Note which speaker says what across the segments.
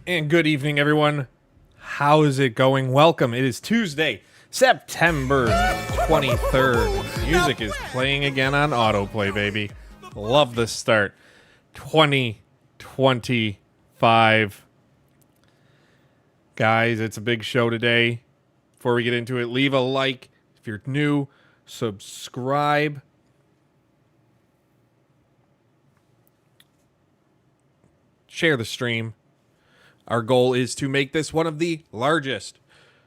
Speaker 1: And good evening, everyone. How is it going? Welcome. It is Tuesday, September 23rd. Music is playing again on autoplay, baby. Love the start. 2025. Guys, it's a big show today. Before we get into it, leave a like. If you're new, subscribe. Share the stream. Our goal is to make this one of the largest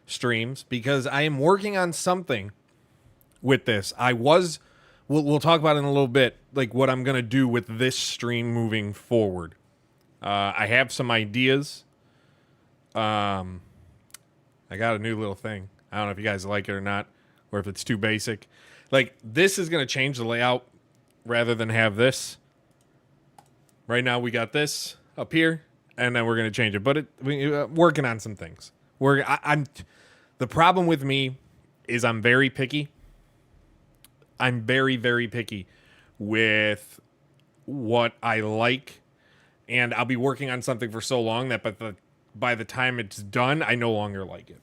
Speaker 1: streams because I am working on something with this. We'll talk about it in a little bit, like what I'm going to do with this stream moving forward. I have some ideas. I got a new little thing. I don't know if you guys like it or not, or if it's too basic. Like, this is going to change the layout rather than have this. Right now we got this up here. And then we're going to change it. But we're working on some things. The problem with me is I'm very picky. I'm very, very picky with what I like. And I'll be working on something for so long that by the time it's done, I no longer like it.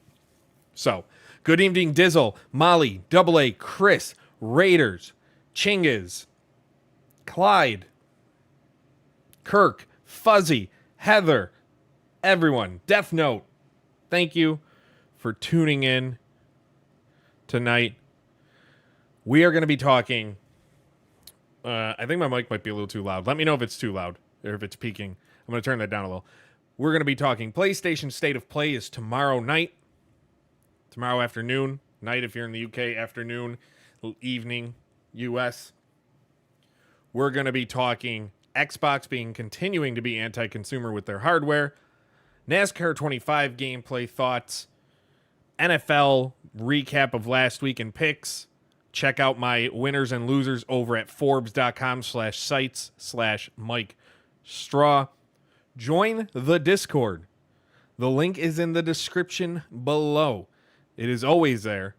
Speaker 1: So, good evening, Dizzle, Molly, Double A, Chris, Raiders, Chingiz, Clyde, Kirk, Fuzzy, Heather, everyone, Death Note, thank you for tuning in tonight. We are going to be talking, I think my mic might be a little too loud. Let me know if it's too loud or if it's peaking. I'm going to turn that down a little. We're going to be talking PlayStation State of Play is tomorrow night, tomorrow afternoon, night if you're in the UK, afternoon, evening, US. We're going to be talking Xbox continuing to be anti-consumer with their hardware, NASCAR 25 gameplay thoughts, NFL recap of last week and picks. Check out my winners and losers over at Forbes.com/sites/Mike Straw. Join the Discord. The link is in the description below. It is always there.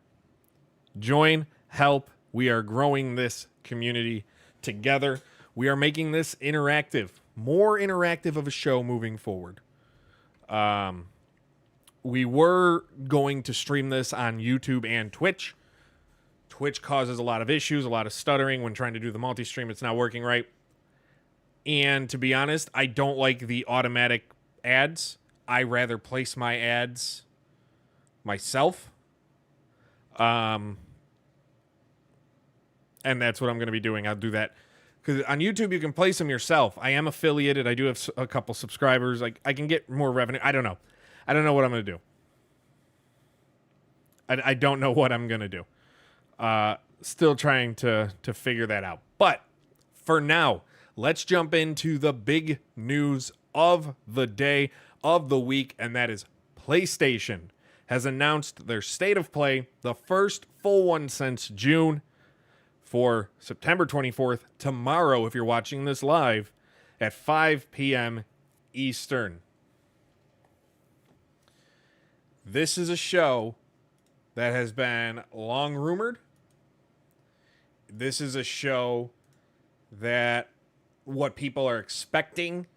Speaker 1: Join, help. We are growing this community together. We are making this interactive, more interactive of a show moving forward. We were going to stream this on YouTube and Twitch. Twitch causes a lot of issues, a lot of stuttering when trying to do the multi-stream. It's not working right. And to be honest, I don't like the automatic ads. I rather place my ads myself. And that's what I'm going to be doing. I'll do that. Because on YouTube, you can place them yourself. I am affiliated. I do have a couple subscribers. Like, I can get more revenue. I don't know. I don't know what I'm going to do. I don't know what I'm going to do. Still trying to figure that out. But for now, let's jump into the big news of the day, of the week, and that is PlayStation has announced their State of Play, the first full one since June, for September 24th, tomorrow, if you're watching this live, at 5 p.m. Eastern. This is a show that has been long rumored. This is a show that what people are expecting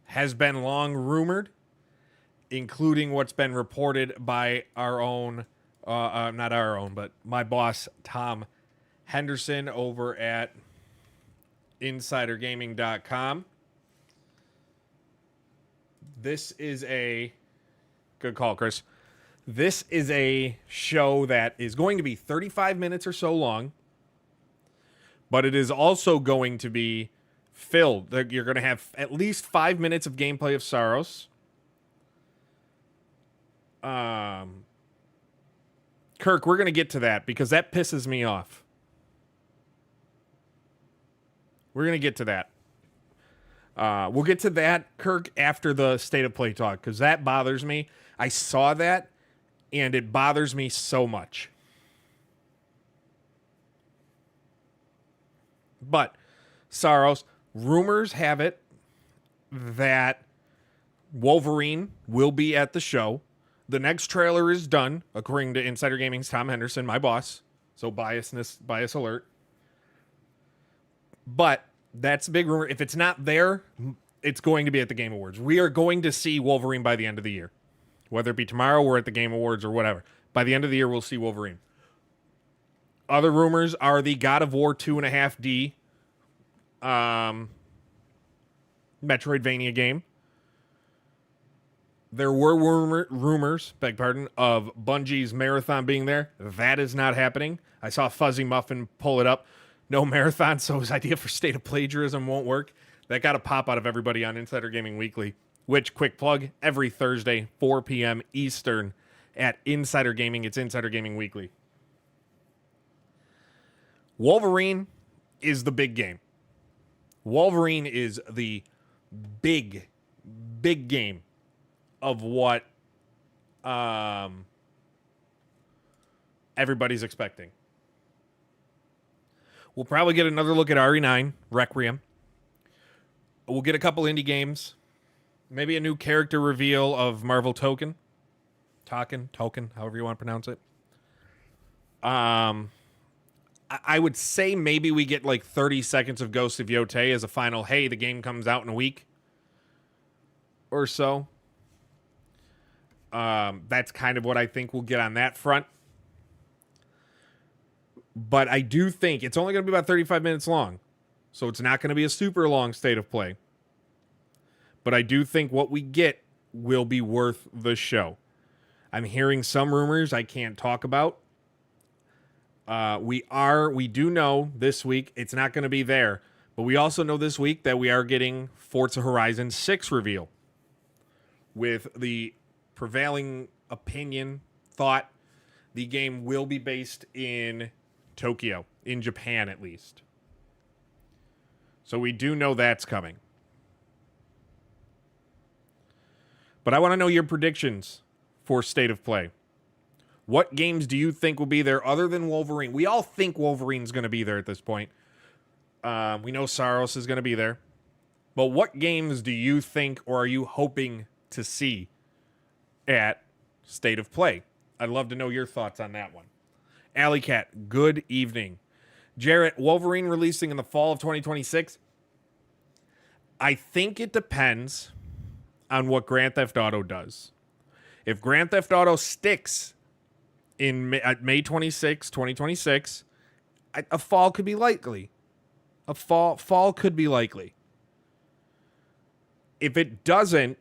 Speaker 1: has been long rumored, including what's been reported by our own, not our own, but my boss, Tom Henderson over at insidergaming.com. This is a good call, Chris. This is a show that is going to be 35 minutes or so long, but it is also going to be filled. You're going to have at least 5 minutes of gameplay of Saros. Kirk, we're going to get to that because that pisses me off. We're going to get to that. We'll get to that, Kirk, after the State of Play talk, because that bothers me. I saw that, and it bothers me so much. But, Saros, rumors have it that Wolverine will be at the show. The next trailer is done, according to Insider Gaming's Tom Henderson, my boss. So bias alert. But that's a big rumor. If it's not there, it's going to be at the Game Awards. We are going to see Wolverine by the end of the year. Whether it be tomorrow or at the Game Awards or whatever. By the end of the year, we'll see Wolverine. Other rumors are the God of War 2.5D Metroidvania game. There were rumors, beg pardon, of Bungie's Marathon being there. That is not happening. I saw Fuzzy Muffin pull it up. No Marathon, so his idea for State of Plagiarism won't work. That got a pop out of everybody on Insider Gaming Weekly, which, quick plug, every Thursday, 4 p.m. Eastern at Insider Gaming. It's Insider Gaming Weekly. Wolverine is the big game. Wolverine is the big game of what everybody's expecting. We'll probably get another look at RE9, Requiem. We'll get a couple indie games. Maybe a new character reveal of Marvel Token, however you want to pronounce it. I would say maybe we get like 30 seconds of Ghost of Yote as a final, hey, the game comes out in a week or so. That's kind of what I think we'll get on that front. But I do think it's only going to be about 35 minutes long. So it's not going to be a super long state of play. But I do think what we get will be worth the show. I'm hearing some rumors I can't talk about. We do know this week it's not going to be there. But we also know this week that we are getting Forza Horizon 6 reveal. With the prevailing opinion, thought, the game will be based in Tokyo, in Japan at least. So we do know that's coming. But I want to know your predictions for State of Play. What games do you think will be there other than Wolverine? We all think Wolverine's going to be there at this point. We know Saros is going to be there. But what games do you think or are you hoping to see at State of Play? I'd love to know your thoughts on that one. Alley Cat, good evening. Jarrett, Wolverine releasing in the fall of 2026? I think it depends on what Grand Theft Auto does. If Grand Theft Auto sticks at May 26, 2026, a fall could be likely. A fall could be likely. If it doesn't,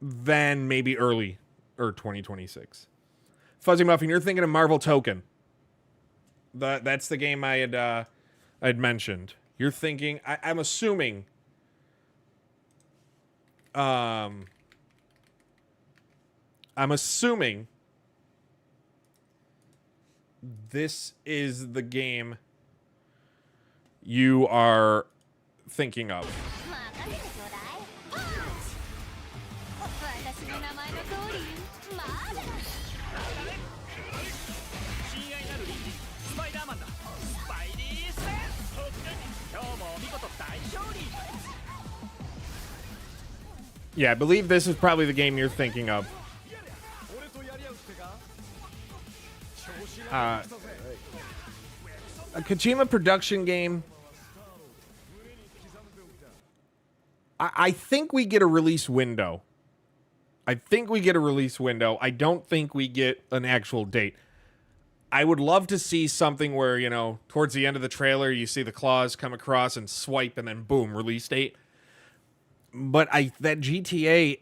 Speaker 1: then maybe early or 2026. Fuzzy Muffin, you're thinking of Marvel Token. That's the game I had mentioned. You're thinking, I'm assuming. I'm assuming this is the game you are thinking of. Yeah, I believe this is probably the game you're thinking of. A Kojima production game. I think we get a release window. I don't think we get an actual date. I would love to see something where, you know, towards the end of the trailer, you see the claws come across and swipe and then boom, release date. But that GTA,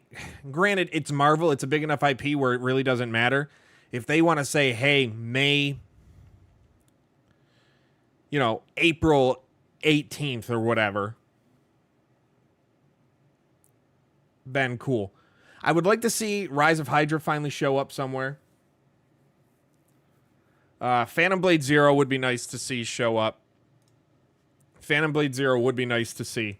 Speaker 1: granted, it's Marvel. It's a big enough IP where it really doesn't matter. If they want to say, hey, May, you know, April 18th or whatever, then cool. I would like to see Rise of Hydra finally show up somewhere. Phantom Blade Zero would be nice to see show up. Phantom Blade Zero would be nice to see.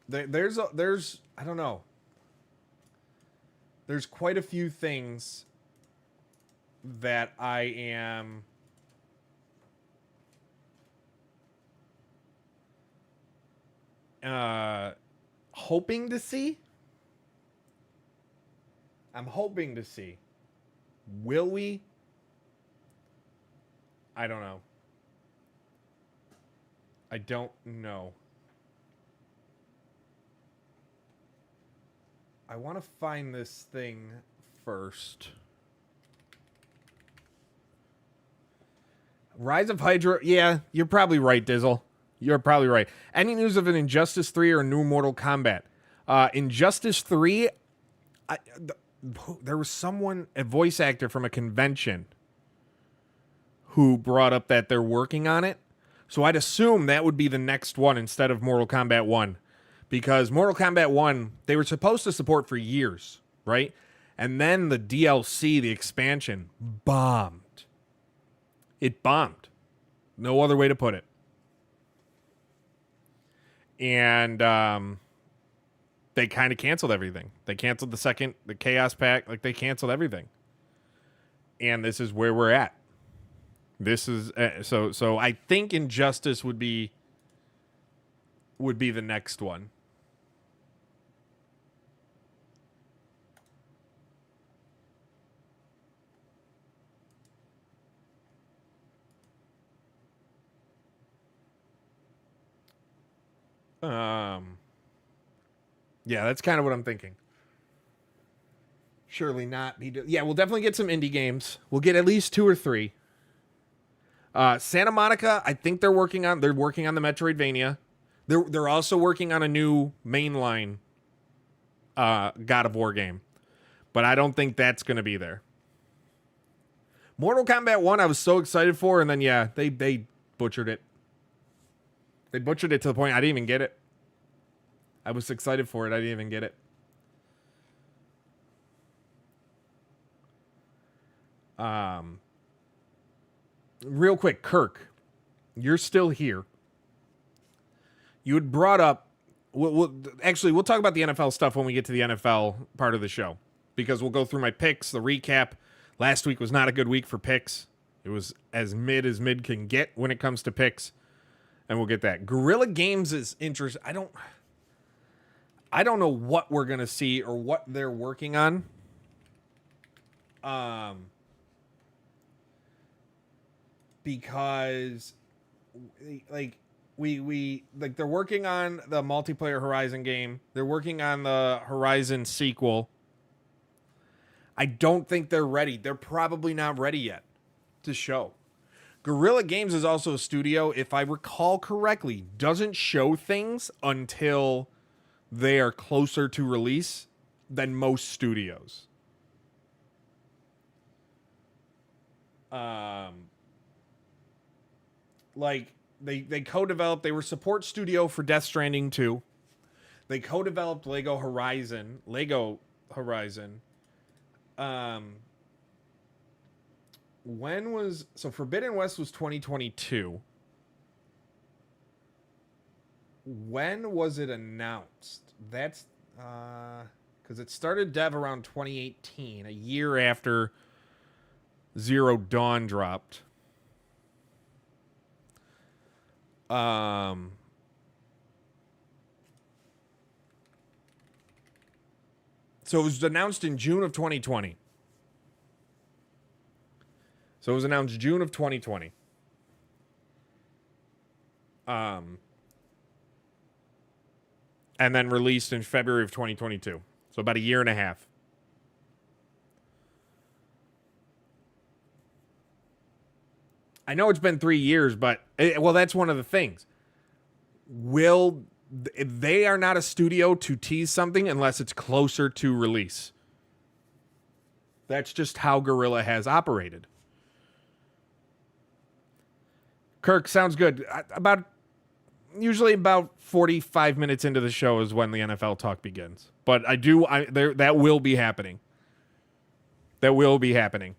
Speaker 1: There's I don't know. There's quite a few things that I am hoping to see. I'm hoping to see. Will we? I don't know. I don't know. I want to find this thing first. Rise of Hydra. Yeah, you're probably right, Dizzle. You're probably right. Any news of an Injustice 3 or a new Mortal Kombat? Injustice 3, there was someone, a voice actor from a convention, who brought up that they're working on it. So I'd assume that would be the next one instead of Mortal Kombat 1. Because Mortal Kombat 1, they were supposed to support for years, right? And then the DLC, the expansion, bombed. It bombed. No other way to put it. And they kind of canceled everything. They canceled the Chaos Pack. Like, they canceled everything. And this is where we're at. This is so I think Injustice would be the next one. Yeah, that's kind of what I'm thinking. Surely not. Yeah, we'll definitely get some indie games. We'll get at least 2 or 3. Santa Monica, I think they're working on the Metroidvania. They're also working on a new mainline God of War game. But I don't think that's going to be there. Mortal Kombat 1 I was so excited for, and then yeah, they butchered it. They butchered it to the point I didn't even get it. I was excited for it. I didn't even get it. Real quick, Kirk, you're still here. You had brought up... We'll talk about the NFL stuff when we get to the NFL part of the show. Because we'll go through my picks, the recap. Last week was not a good week for picks. It was as mid can get when it comes to picks. And we'll get that. Guerrilla Games is interesting. I don't know what we're going to see or what they're working on. Because they're working on the multiplayer Horizon game. They're working on the Horizon sequel. I don't think they're ready. They're probably not ready yet to show. Guerrilla Games is also a studio, if I recall correctly, doesn't show things until they are closer to release than most studios. Like, they co-developed, they were support studio for Death Stranding 2. They co-developed Lego Horizon. Forbidden West was 2022. When was it announced? That's because it started dev around 2018, a year after Zero Dawn dropped. So it was announced in June of 2020. And then released in February of 2022. So about a year and a half. I know it's been 3 years, but that's one of the things. They are not a studio to tease something unless it's closer to release. That's just how Guerrilla has operated. Kirk, sounds good. Usually about 45 minutes into the show is when the NFL talk begins. But that will be happening. That will be happening.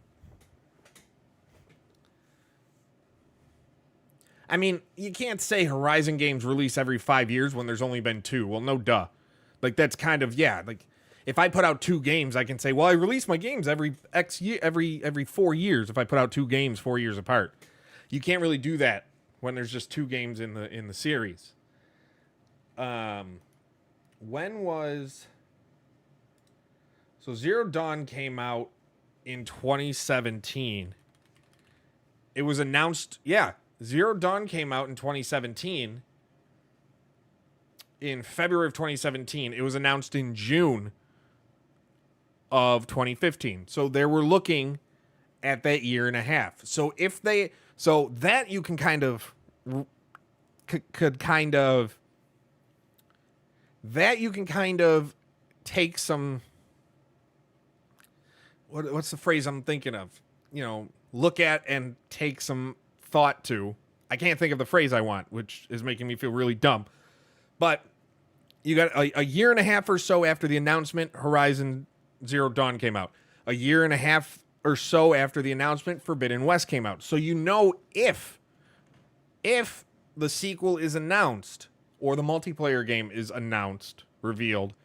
Speaker 1: I mean, you can't say Horizon games release every 5 years when there's only been 2. Well, no duh. Like, that's kind of, yeah. Like, if I put out 2 games, I can say, well, I release my games every 4 years if I put out 2 games 4 years apart. You can't really do that when there's just 2 games in the series. Zero Dawn came out in 2017. It was announced, yeah, Zero Dawn came out in 2017. In February of 2017. It was announced in June of 2015. So they were looking at that year and a half. So that you can kind of take some, what's the phrase I'm thinking of? Look at and take some thought to. I can't think of the phrase I want, which is making me feel really dumb. But you got a year and a half or so after the announcement, Horizon Zero Dawn came out. A year and a half or so after the announcement, Forbidden West came out. So if the sequel is announced or the multiplayer game is announced, revealed,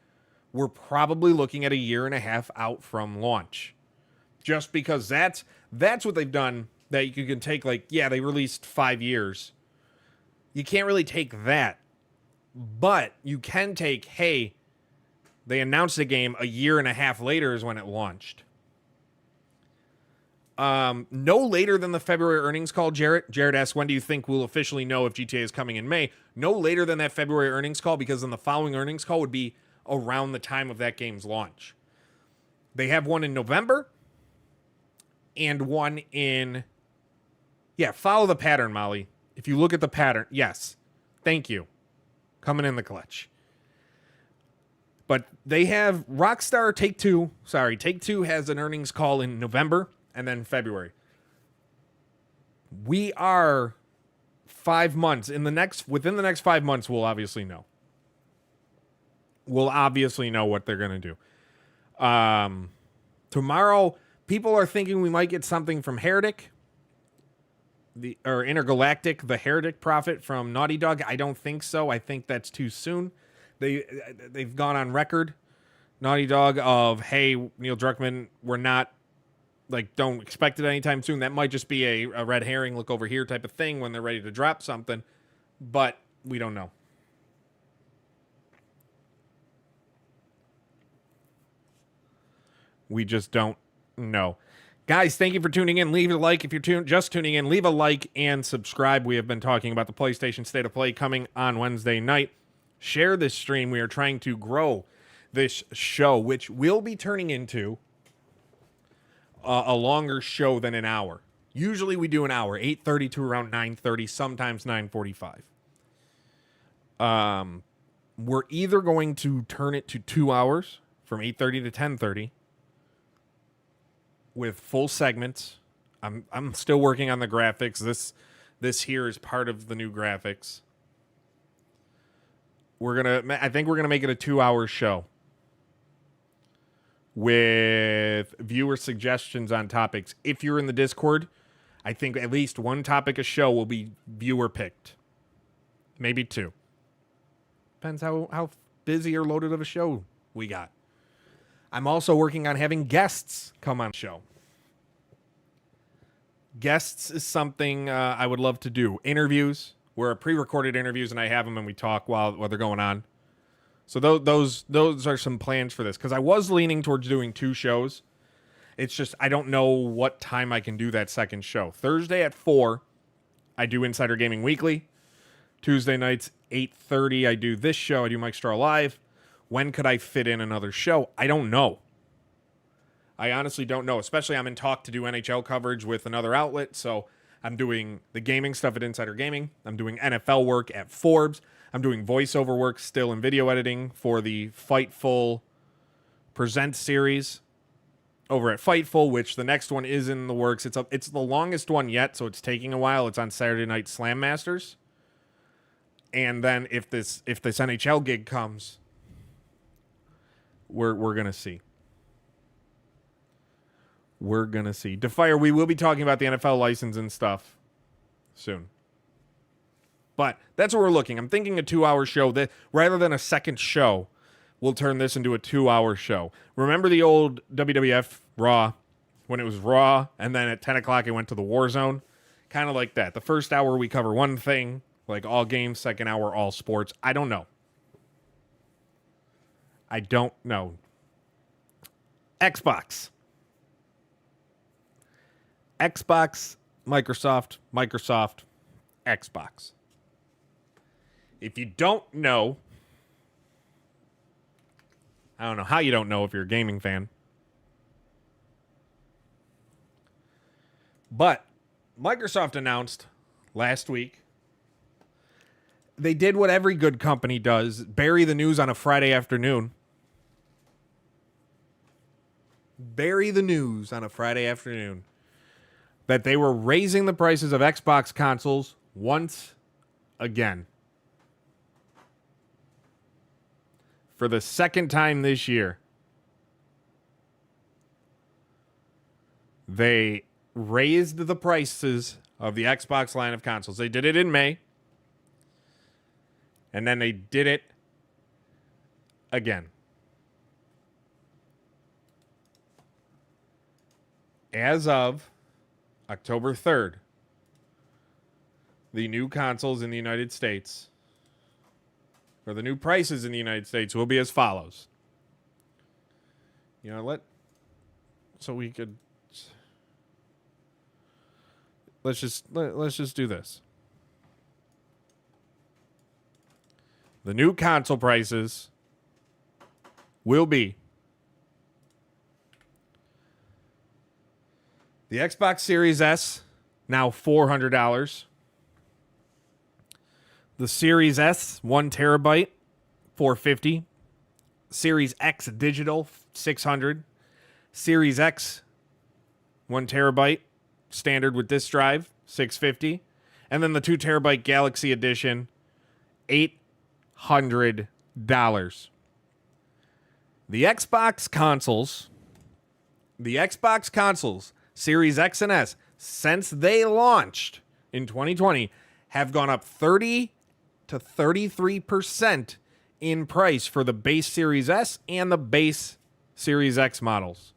Speaker 1: we're probably looking at a year and a half out from launch. Just because that's what they've done, that you can take, they released 5 years. You can't really take that. But you can take, hey, they announced the game a year and a half later is when it launched. No later than the February earnings call, Jarrett. Jarrett asks, when do you think we'll officially know if GTA is coming in May? No later than that February earnings call, because then the following earnings call would be around the time of that game's launch. They have one in November and one in... Yeah, follow the pattern, Molly. If you look at the pattern, yes. Thank you. Coming in the clutch. But they have Rockstar Take-Two has an earnings call in November and then February. We are 5 months. Within the next 5 months, we'll obviously know. We'll obviously know what they're going to do. Tomorrow, people are thinking we might get something from Heretic. Intergalactic, the Heretic Prophet from Naughty Dog. I don't think so. I think that's too soon. They've gone on record, Naughty Dog, of, hey, Neil Druckmann, we're not, don't expect it anytime soon. That might just be a red herring, look over here type of thing when they're ready to drop something. But we don't know. We just don't know. Guys, thank you for tuning in. Leave a like if you're just tuning in. Leave a like and subscribe. We have been talking about the PlayStation State of Play coming on Wednesday night. Share this stream. We are trying to grow this show, which will be turning into a longer show than an hour. Usually we do an hour, 8:30 to around 9:30, sometimes 9:45. We're either going to turn it to 2 hours from 8:30 to 10:30. With full segments. I'm still working on the graphics. This here is part of the new graphics. I think we're gonna make it a 2-hour show with viewer suggestions on topics. If you're in the Discord, I think at least one topic a show will be viewer picked. Maybe 2. Depends how busy or loaded of a show we got. I'm also working on having guests come on the show. Guests is something I would love to do. Interviews. We're pre-recorded interviews, and I have them and we talk while they're going on. So those are some plans for this. Because I was leaning towards doing 2 shows. It's just I don't know what time I can do that second show. Thursday at 4, I do Insider Gaming Weekly. Tuesday nights, 8:30, I do this show. I do Mike Straw Live. When could I fit in another show? I don't know. I honestly don't know. Especially I'm in talk to do NHL coverage with another outlet. So I'm doing the gaming stuff at Insider Gaming. I'm doing NFL work at Forbes. I'm doing voiceover work still in video editing for the Fightful Present series over at Fightful, which the next one is in the works. It's the longest one yet, so it's taking a while. It's on Saturday Night Slam Masters. And then if this NHL gig comes, we're going to see. We're going to see. Defire, we will be talking about the NFL license and stuff soon. But that's what we're looking. I'm thinking a 2-hour show. That rather than a second show, we'll turn this into a 2-hour show. Remember the old WWF Raw, when it was Raw, and then at 10 o'clock it went to the War Zone? Kind of like that. The first hour we cover one thing, like all games. Second hour, all sports. I don't know. Xbox Microsoft, Xbox. If you don't know, I don't know how you don't know if you're a gaming fan, but Microsoft announced last week they did what every good company does, bury the news on a Friday afternoon. Bury the news on a Friday afternoon that they were raising the prices of Xbox consoles once again. For the second time this year. They raised the prices of the Xbox line of consoles. They did it in May. And then they did it again. As of October 3rd, the new consoles in the United States, or the new prices in the United States, will be as follows. Let's just do this. The new console prices will be the Xbox Series S, now $400. The Series S, 1 terabyte, $450. Series X digital, $600. Series X, 1 terabyte, standard with disk drive, $650. And then the 2 terabyte Galaxy Edition, $800. The Xbox consoles, Series X and S, since they launched in 2020, have gone up 30 to 33% in price for the base Series S and the base Series X models.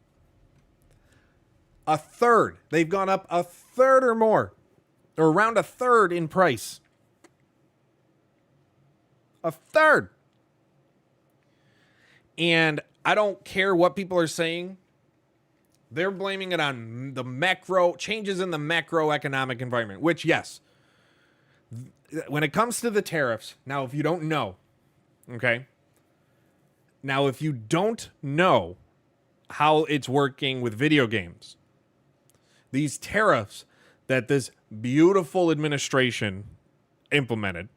Speaker 1: A third. They've gone up a third or more, or around a third in price. A third. And I don't care what people are saying. They're blaming it on the changes in the macroeconomic environment, which, yes, when it comes to the tariffs, now, if you don't know, okay? Now, if you don't know how it's working with video games, these tariffs that this beautiful administration implemented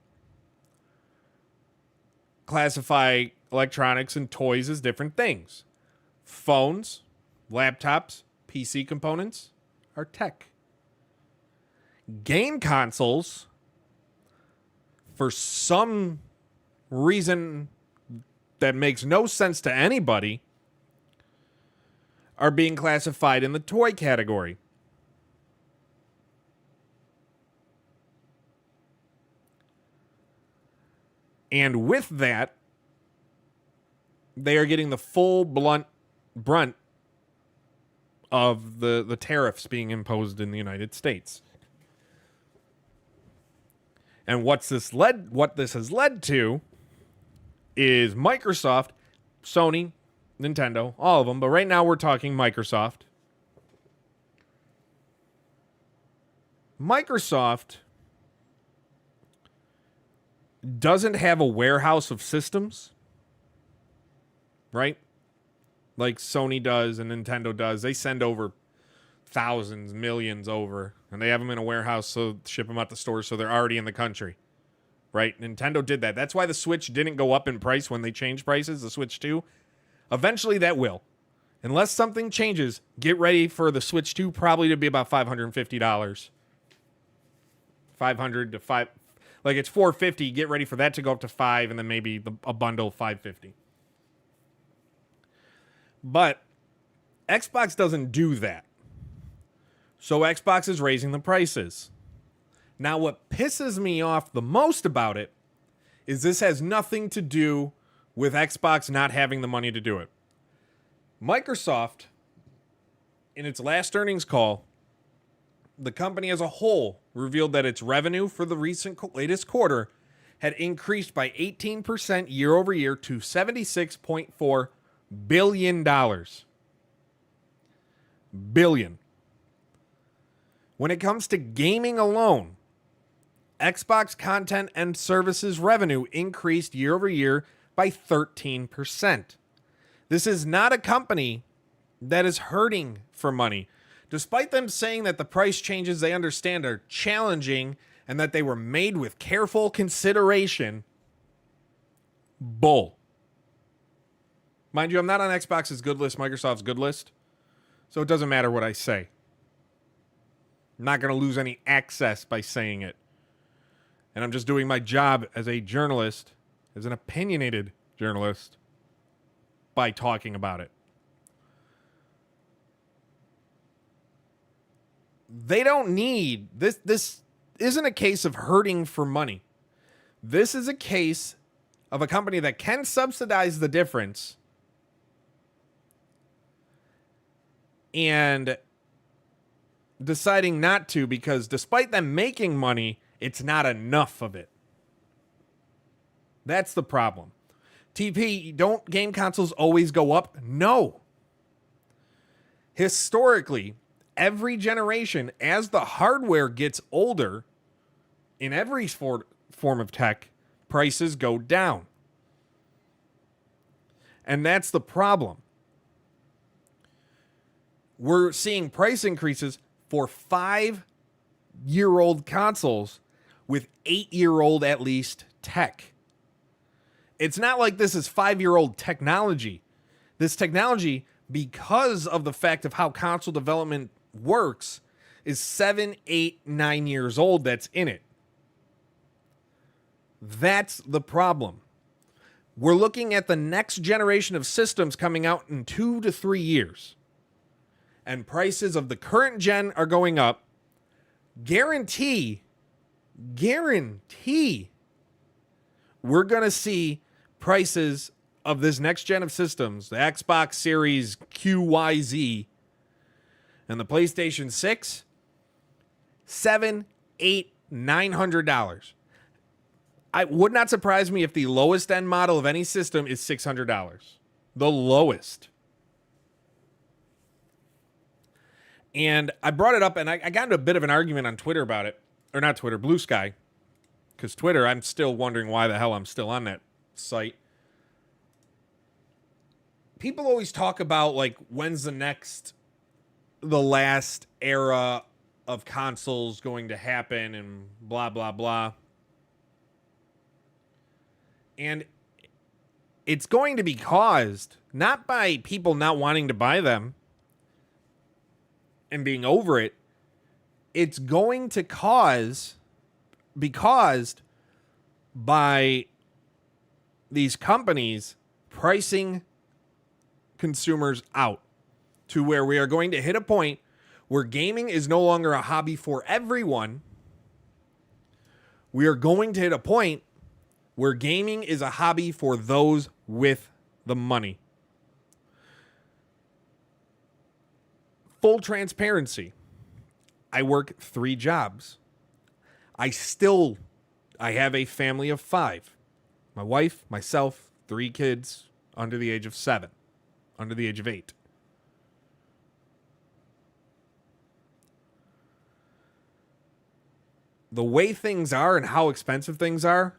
Speaker 1: classify electronics and toys as different things. Phones, laptops, PC components are tech. Game consoles, for some reason that makes no sense to anybody, are being classified in the toy category. And with that, they are getting the full brunt of the tariffs being imposed in the United States. And what this has led to is Microsoft, Sony, Nintendo, all of them, but right now we're talking Microsoft. Microsoft doesn't have a warehouse of systems, right? Like Sony does and Nintendo does. They send over thousands, millions over, and they have them in a warehouse, so ship them out the stores, so they're already in the country, right? Nintendo did that. That's why the Switch didn't go up in price when they changed prices, the Switch 2. Eventually that will. Unless something changes, get ready for the Switch 2 probably to be about $550. 500 to 5, like it's $450. Get ready for that to go up to $5, and then maybe a bundle $550. But Xbox doesn't do that. So Xbox is raising the prices. Now, what pisses me off the most about it is this has nothing to do with Xbox not having the money to do it. Microsoft, in its last earnings call, the company as a whole revealed that its revenue for the latest quarter had increased by 18% year over year to $76.4 billion. Billion. When it comes to gaming alone, Xbox content and services revenue increased year over year by 13%. This is not a company that is hurting for money. Despite them saying that the price changes they understand are challenging and that they were made with careful consideration, bull. Mind you, I'm not on Xbox's good list, Microsoft's good list, so it doesn't matter what I say. I'm not going to lose any access by saying it. And I'm just doing my job as a journalist, as an opinionated journalist, by talking about it. They don't need this. This isn't a case of hurting for money. This is a case of a company that can subsidize the difference and deciding not to, because despite them making money, it's not enough of it. That's the problem. TP, don't game consoles always go up? No. Historically, every generation, as the hardware gets older, in every form of tech, prices go down. And that's the problem. We're seeing price increases for 5-year-old consoles with 8-year-old at least tech. It's not like this is 5-year-old technology. This technology, because of the fact of how console development works, is 7, 8, 9 years old that's in it. That's the problem. We're looking at the next generation of systems coming out in 2 to 3 years. And prices of the current gen are going up. Guarantee, we're going to see prices of this next gen of systems, the Xbox Series QYZ and the PlayStation 6, $700, $800, $900. I would not surprise me if the lowest end model of any system is $600. The lowest. And I brought it up, and I got into a bit of an argument on Twitter about it. Or not Twitter, Blue Sky. Because Twitter, I'm still wondering why the hell I'm still on that site. People always talk about, like, when's the last era of consoles going to happen and blah, blah, blah. And it's going to be caused not by people not wanting to buy them and being over it. It's going to be caused by these companies pricing consumers out to where we are going to hit a point where gaming is no longer a hobby for everyone. We are going to hit a point where gaming is a hobby for those with the money. Full transparency. I work 3 jobs. I have a family of 5. My wife, myself, 3 kids under the age of 7, under the age of 8. The way things are and how expensive things are,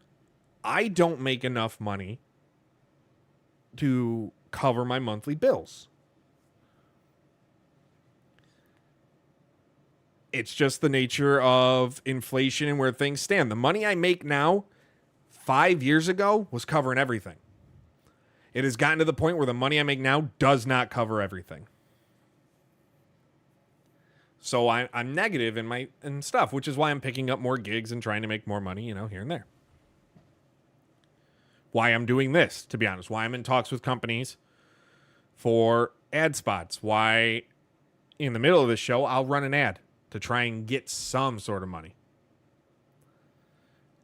Speaker 1: I don't make enough money to cover my monthly bills. It's just the nature of inflation and where things stand. The money I make now, 5 years ago, was covering everything. It has gotten to the point where the money I make now does not cover everything. So I'm negative in my stuff, which is why I'm picking up more gigs and trying to make more money, here and there. Why I'm doing this, to be honest. Why I'm in talks with companies for ad spots. Why in the middle of this show, I'll run an ad to try and get some sort of money.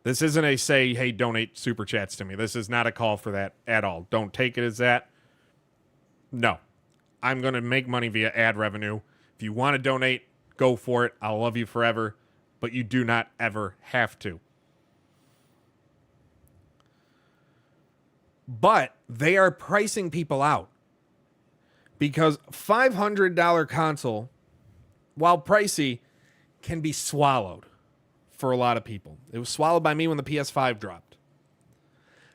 Speaker 1: This isn't a say, hey, donate super chats to me. This is not a call for that at all. Don't take it as that. No. I'm going to make money via ad revenue. If you want to donate, go for it. I'll love you forever. But you do not ever have to. But they are pricing people out. Because $500 console, while pricey, can be swallowed for a lot of people. It was swallowed by me when the PS5 dropped.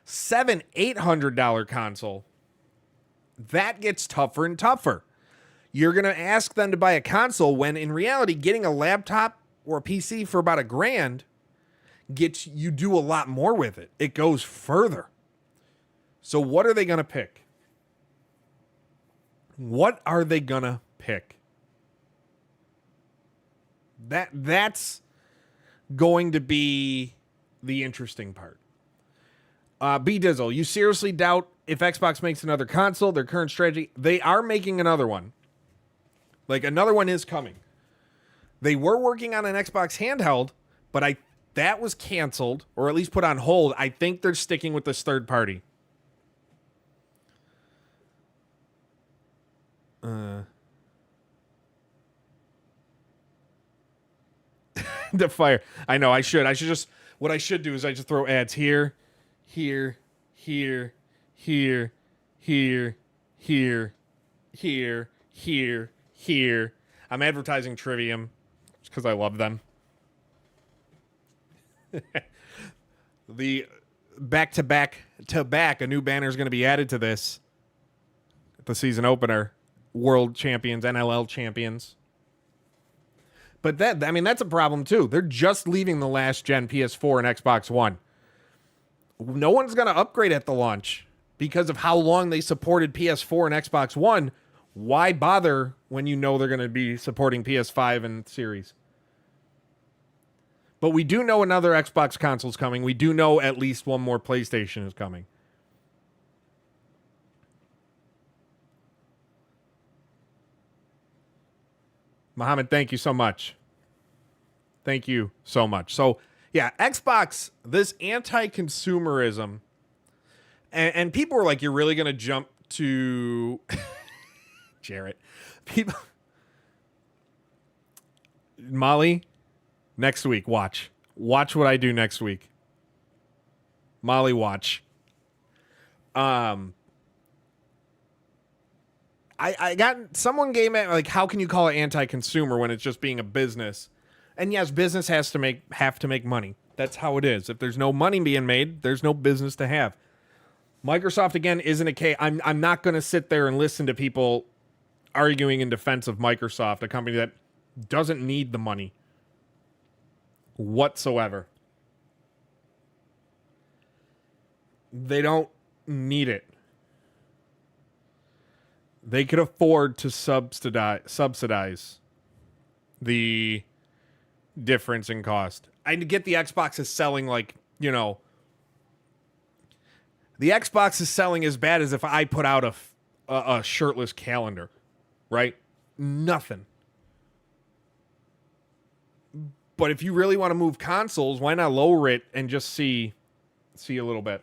Speaker 1: $700-800 console, that gets tougher and tougher. You're going to ask them to buy a console when in reality getting a laptop or a PC for about $1,000 gets you do a lot more with it. It goes further. So what are they going to pick? What are they going to pick? That's going to be the interesting part. B Dizzle, you seriously doubt if Xbox makes another console, their current strategy? They are making another one. Like, another one is coming. They were working on an Xbox handheld, but that was canceled, or at least put on hold. I think they're sticking with this third party. The fire. I know, I should just, what I should do is I just throw ads here, here, here, here, here, here, here, here, here. I'm advertising Trivium because I love them. The back, a new banner is going to be added to this. The season opener. World champions, NLL champions. But that's a problem too. They're just leaving the last gen PS4 and Xbox One. No one's going to upgrade at the launch because of how long they supported PS4 and Xbox One. Why bother when you know they're going to be supporting PS5 and Series? But we do know another Xbox console is coming. We do know at least one more PlayStation is coming. Mohammed, thank you so much. Thank you so much. So, yeah, Xbox, this anti-consumerism, and people were like, you're really going to jump to... Jarrett. People... Molly, next week, watch. Watch what I do next week. Molly, watch. I got someone gave me like, how can you call it anti-consumer when it's just being a business? And yes, business have to make money. That's how it is. If there's no money being made, there's no business to have. Microsoft again isn't a case. I'm not going to sit there and listen to people arguing in defense of Microsoft, a company that doesn't need the money whatsoever. They don't need it. They could afford to subsidize the difference in cost. I get the Xbox is selling like, the Xbox is selling as bad as if I put out a shirtless calendar, right? Nothing. But if you really want to move consoles, why not lower it and just see a little bit?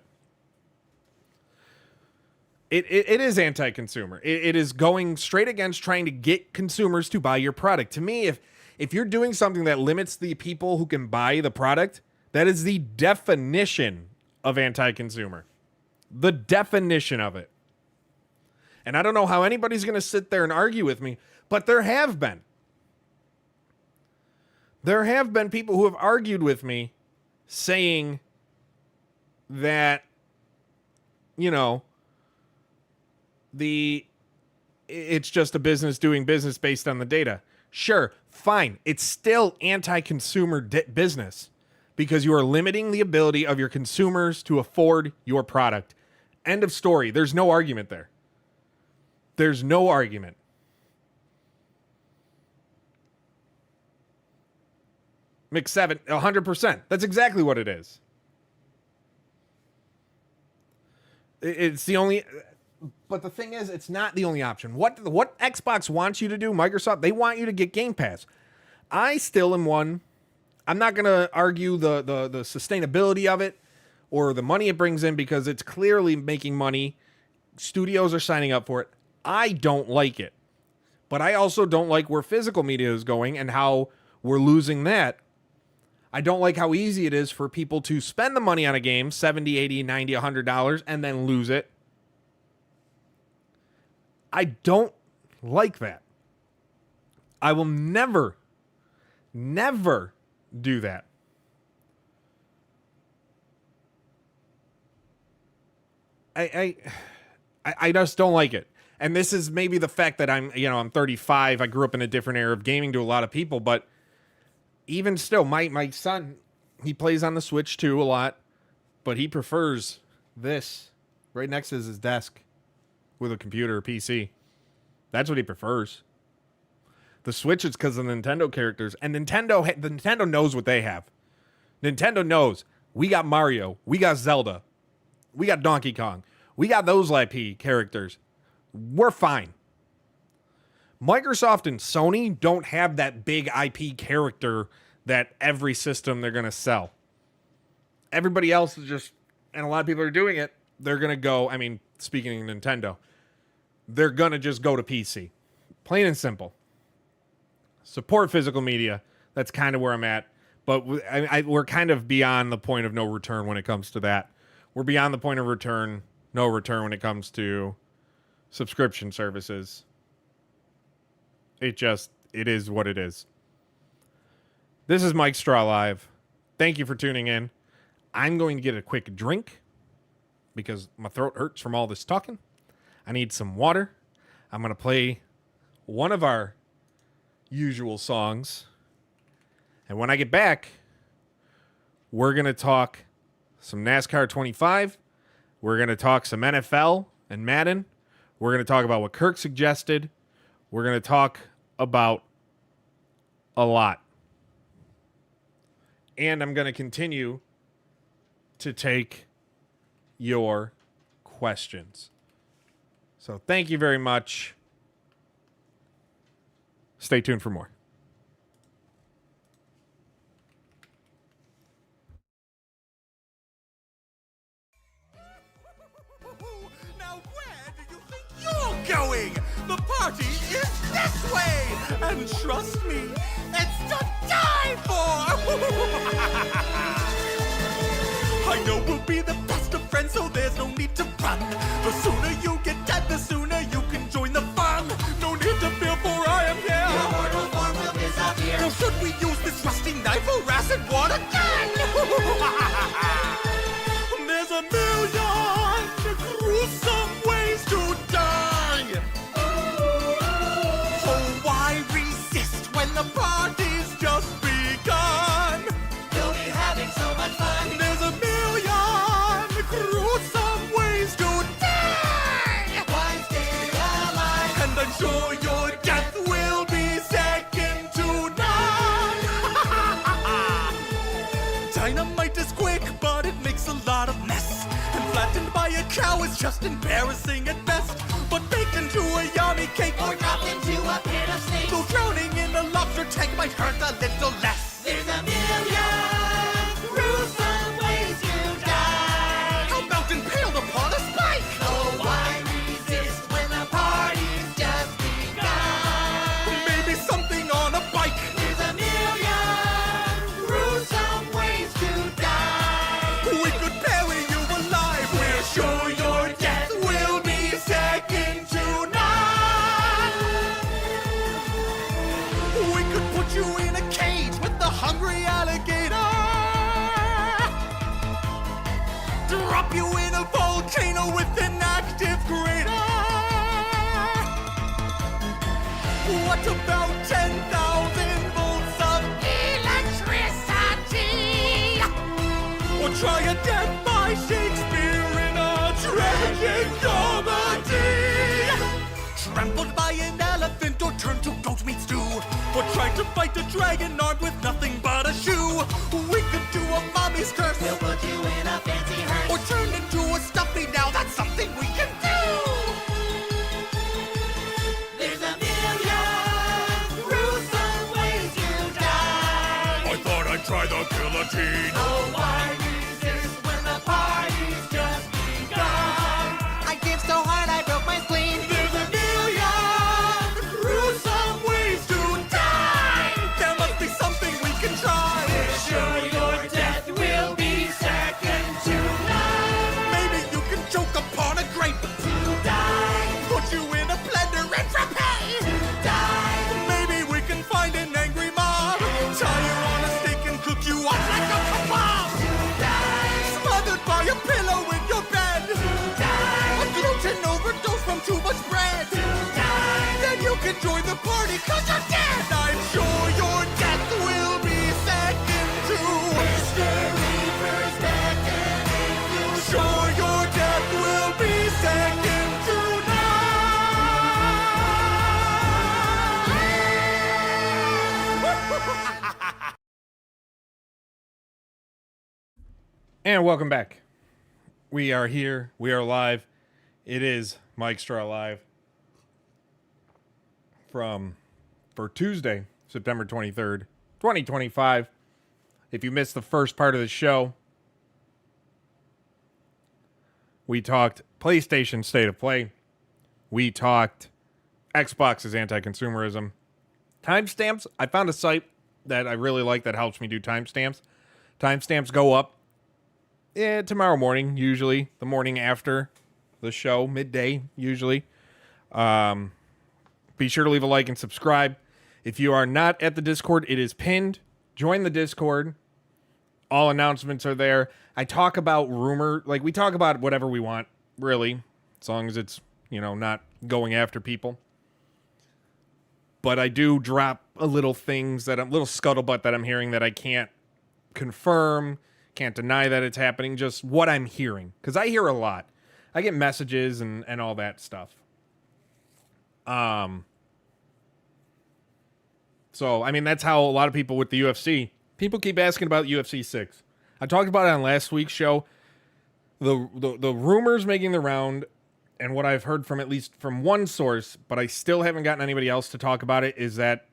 Speaker 1: It is anti-consumer. It is going straight against trying to get consumers to buy your product. To me, if you're doing something that limits the people who can buy the product, that is the definition of anti-consumer. The definition of it. And I don't know how anybody's going to sit there and argue with me, but there have been. There have been people who have argued with me saying that, it's just a business doing business based on the data. Sure, fine. It's still anti-consumer business because you are limiting the ability of your consumers to afford your product. End of story. There's no argument there. There's no argument. Mix 7, 100%. That's exactly what it is. It's the only... But the thing is, it's not the only option. What Xbox wants you to do, Microsoft, they want you to get Game Pass. I still am one. I'm not going to argue the sustainability of it or the money it brings in because it's clearly making money. Studios are signing up for it. I don't like it. But I also don't like where physical media is going and how we're losing that. I don't like how easy it is for people to spend the money on a game, $70, $80, $90, $100, and then lose it. I don't like that. I will never Never do that. I just don't like it. And this is maybe the fact that I'm 35. I grew up in a different era of gaming to a lot of people, but even still, my son, he plays on the Switch too a lot, but he prefers this right next to his desk with a computer or PC. That's what he prefers. The Switch is because of the Nintendo characters, and Nintendo knows what they have. Nintendo knows we got Mario, we got Zelda, we got Donkey Kong, we got those IP characters. We're fine. Microsoft and Sony don't have that big IP character that every system they're going to sell. Everybody else is just, and a lot of people are doing it, they're going to go, speaking of Nintendo, they're going to just go to PC. Plain and simple. Support physical media. That's kind of where I'm at. But we're kind of beyond the point of no return when it comes to that. We're beyond the point of no return when it comes to subscription services. It is what it is. This is Mike Straw Live. Thank you for tuning in. I'm going to get a quick drink because my throat hurts from all this talking. I need some water. I'm going to play one of our usual songs. And when I get back, we're going to talk some NASCAR 25. We're going to talk some NFL and Madden. We're going to talk about what Kirk suggested. We're going to talk about a lot. And I'm going to continue to take your questions. So thank you very much. Stay tuned for more.
Speaker 2: Now where do you think you're going? The party is this way! And trust me, it's to die for! I know we'll be the best of friends, so there's no need to run. The sooner you get dead, the sooner you can join the fun. No need to fear, for I am here. Your mortal form will disappear. Or should we use this rusty knife or acid water gun? There's a million gruesome ways to die. Oh, why resist when the party's just begun? You'll be having so much fun. There's a million gruesome ways to die. Why stay alive? And I'm sure your death will be second to none. Dynamite is quick, but it makes a lot of mess. And flattened by a cow is just embarrassing at best. But baked into a yummy cake or dropped into a pit of snakes, though drowning in a lobster tank might hurt a little less. There's a million gruesome ways to die. How about impaled upon a spike? Oh, why resist when the party's just begun? Maybe something on a bike. There's a million gruesome ways to die. We could bury you alive. We're sure your death will be second to none. We could put you in a cage with the hungry alligator. Drop you in a volcano with an active crater. What about 10,000 volts of electricity? Or try a death by Shakespeare in a tragic comedy? Trampled by an elephant or turned to goat meat stew? Or try to fight a dragon armed with nothing but a shoe? We could do a mommy's curse. We'll put you in a fancy hearse. Or turn into a stuffy. Now that's something we can do. There's a million gruesome ways to die. I thought I'd try the guillotine. Oh, why resist when the party's just begun? I give so hard I broke my spleen. There's a million gruesome ways to die. There must be something we can try. We're sure your death will be second
Speaker 1: And welcome back. We are here. We are live. It is Mike Straw Live for Tuesday, September 23rd, 2025. If you missed the first part of the show, we talked PlayStation State of Play. We talked Xbox's anti-consumerism. Timestamps. I found a site that I really like that helps me do timestamps. Timestamps go up tomorrow morning, usually the morning after the show, midday, usually. Be sure to leave a like and subscribe. If you are not at the Discord, it is pinned. Join the Discord. All announcements are there. I talk about we talk about whatever we want, really, as long as it's, not going after people. But I do drop little scuttlebutt that I'm hearing that I can't confirm, can't deny that it's happening, just what I'm hearing. Because I hear a lot. I get messages and all that stuff. So, that's how a lot of people with the UFC, people keep asking about UFC 6. I talked about it on last week's show. The rumors making the round, and what I've heard from at least from one source, but I still haven't gotten anybody else to talk about it, is that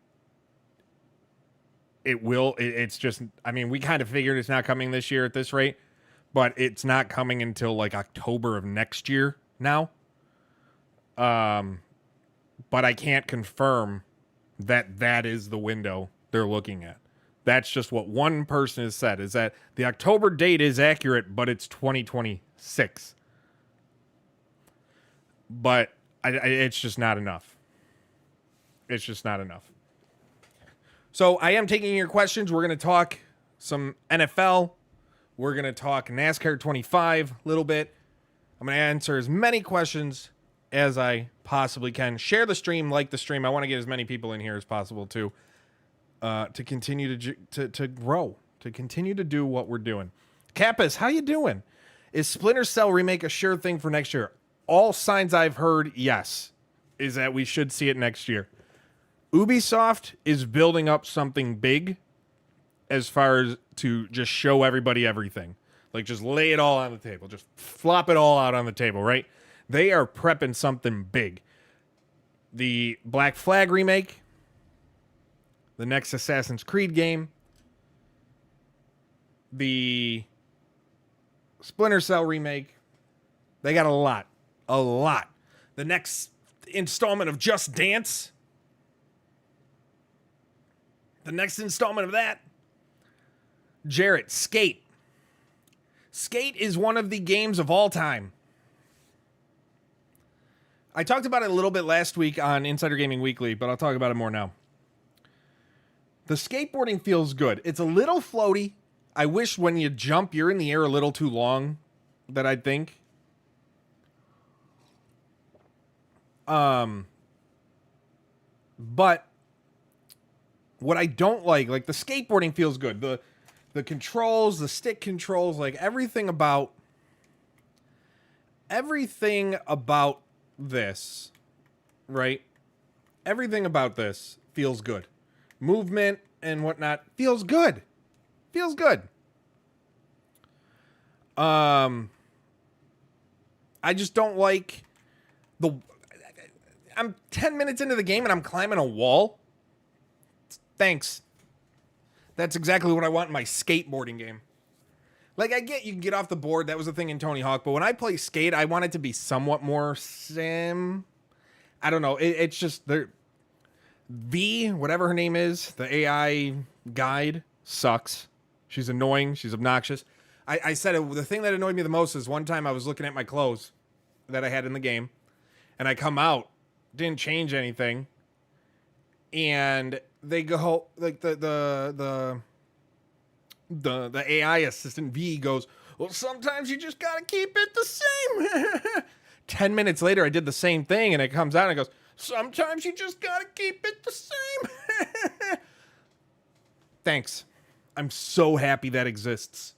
Speaker 1: it's just, we kind of figured it's not coming this year at this rate, but it's not coming until like October of next year now. But I can't confirm that is the window they're looking at. That's just what one person has said, is that the October date is accurate, but it's 2026. But it's just not enough. It's just not enough. So I am taking your questions. We're going to talk some NFL. We're going to talk NASCAR 25 a little bit. I'm going to answer as many questions as I possibly can. Share the stream, like the stream. I want to get as many people in here as possible too, to continue to grow, to continue to do what we're doing. Kappas, how you doing? Is Splinter Cell remake a sure thing for next year? All signs I've heard, yes, is that we should see it next year. Ubisoft is building up something big as far as to just show everybody everything. Like, just lay it all on the table. Just flop it all out on the table, right? They are prepping something big. The Black Flag remake, the next Assassin's Creed game, the Splinter Cell remake. They got a lot. A lot. The next installment of Just Dance. The next installment of that. Jarrett, Skate. Skate is one of the games of all time. I talked about it a little bit last week on Insider Gaming Weekly, but I'll talk about it more now. The skateboarding feels good. It's a little floaty. I wish when you jump, you're in the air a little too long, that I think. But what I don't like the skateboarding feels good. The controls, the stick controls, like everything about this, right? Everything about this feels good. Movement and whatnot feels good. Feels good. I just don't like I'm 10 minutes into the game and I'm climbing a wall. Thanks. That's exactly what I want in my skateboarding game. Like, I get you can get off the board. That was the thing in Tony Hawk. But when I play Skate, I want it to be somewhat more sim. I don't know. It's just whatever her name is, the AI guide sucks. She's annoying. She's obnoxious. I said the thing that annoyed me the most is one time I was looking at my clothes that I had in the game. And I come out. Didn't change anything. And they go, like, the AI assistant V goes, well, sometimes you just gotta keep it the same. 10 minutes later, I did the same thing, and it comes out and it goes, sometimes you just gotta keep it the same. Thanks. I'm so happy that exists.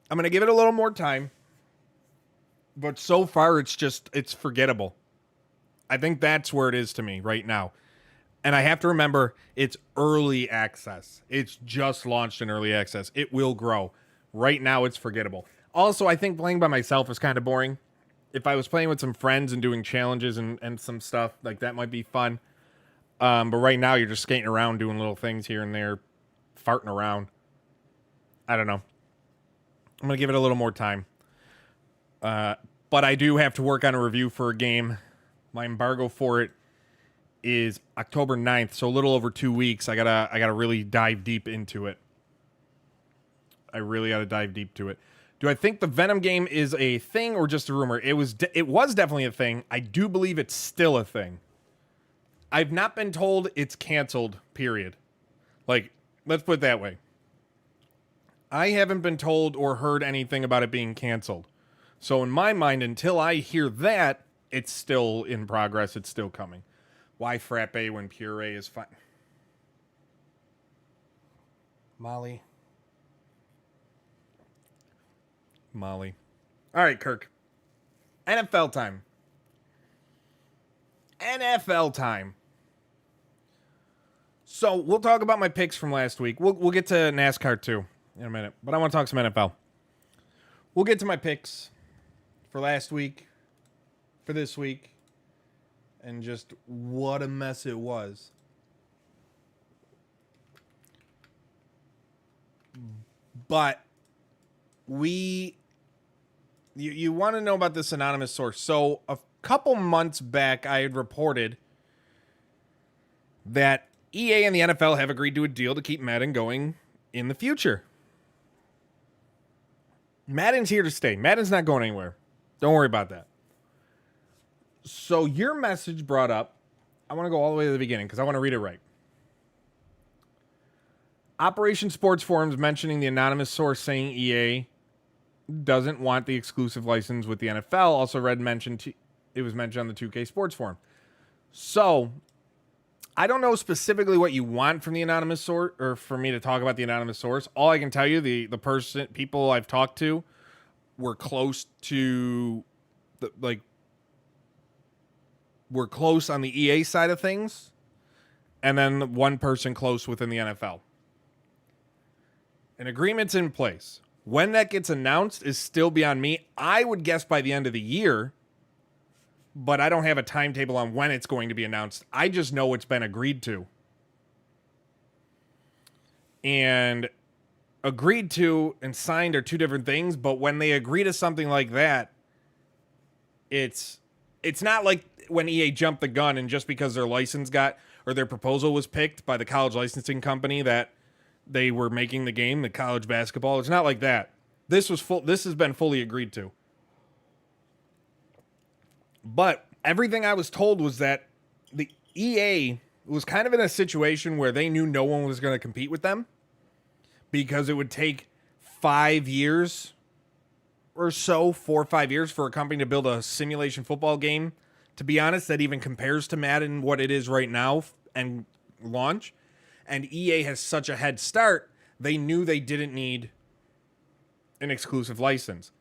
Speaker 1: I'm gonna give it a little more time, but so far it's forgettable. I think that's where it is to me right now. And I have to remember, it's early access. It's just launched in early access. It will grow. Right now, it's forgettable. Also, I think playing by myself is kind of boring. If I was playing with some friends and doing challenges and some stuff, like that might be fun. But right now, you're just skating around doing little things here and there, farting around. I don't know. I'm going to give it a little more time. But I do have to work on a review for a game. My embargo for it is October 9th, so a little over 2 weeks. I gotta really dive deep into it. I really gotta dive deep to it. Do I think the Venom game is a thing or just a rumor? It was definitely a thing. I do believe it's still a thing. I've not been told it's canceled, period. Like, let's put it that way. I haven't been told or heard anything about it being canceled. So in my mind, until I hear that, it's still in progress. It's still coming. Why frappe when puree is fine? Molly. All right, Kirk. NFL time. So we'll talk about my picks from last week. We'll get to NASCAR too in a minute, but I want to talk some NFL. We'll get to my picks for last week, for this week, and just what a mess it was. But you want to know about this anonymous source. So a couple months back, I had reported that EA and the NFL have agreed to a deal to keep Madden going in the future. Madden's here to stay. Madden's not going anywhere. Don't worry about that. So your message brought up, I want to go all the way to the beginning because I want to read it right. Operation Sports Forums mentioning the anonymous source saying EA doesn't want the exclusive license with the NFL. Also it was mentioned on the 2K Sports Forum. So I don't know specifically what you want from the anonymous source or for me to talk about the anonymous source. All I can tell you, the people I've talked to were close to we're close on the EA side of things, and then one person close within the NFL. An agreement's in place. When that gets announced is still beyond me. I would guess by the end of the year, but I don't have a timetable on when it's going to be announced. I just know it's been agreed to. And agreed to and signed are two different things, but when they agree to something like that, it's not like when EA jumped the gun and just because their license or their proposal was picked by the college licensing company that they were making the game, the college basketball. It's not like that. This has been fully agreed to. But everything I was told was that the EA was kind of in a situation where they knew no one was going to compete with them because it would take 5 years or so, 4 or 5 years for a company to build a simulation football game. To be honest, that even compares to Madden, what it is right now, and launch. And EA has such a head start, they knew they didn't need an exclusive license.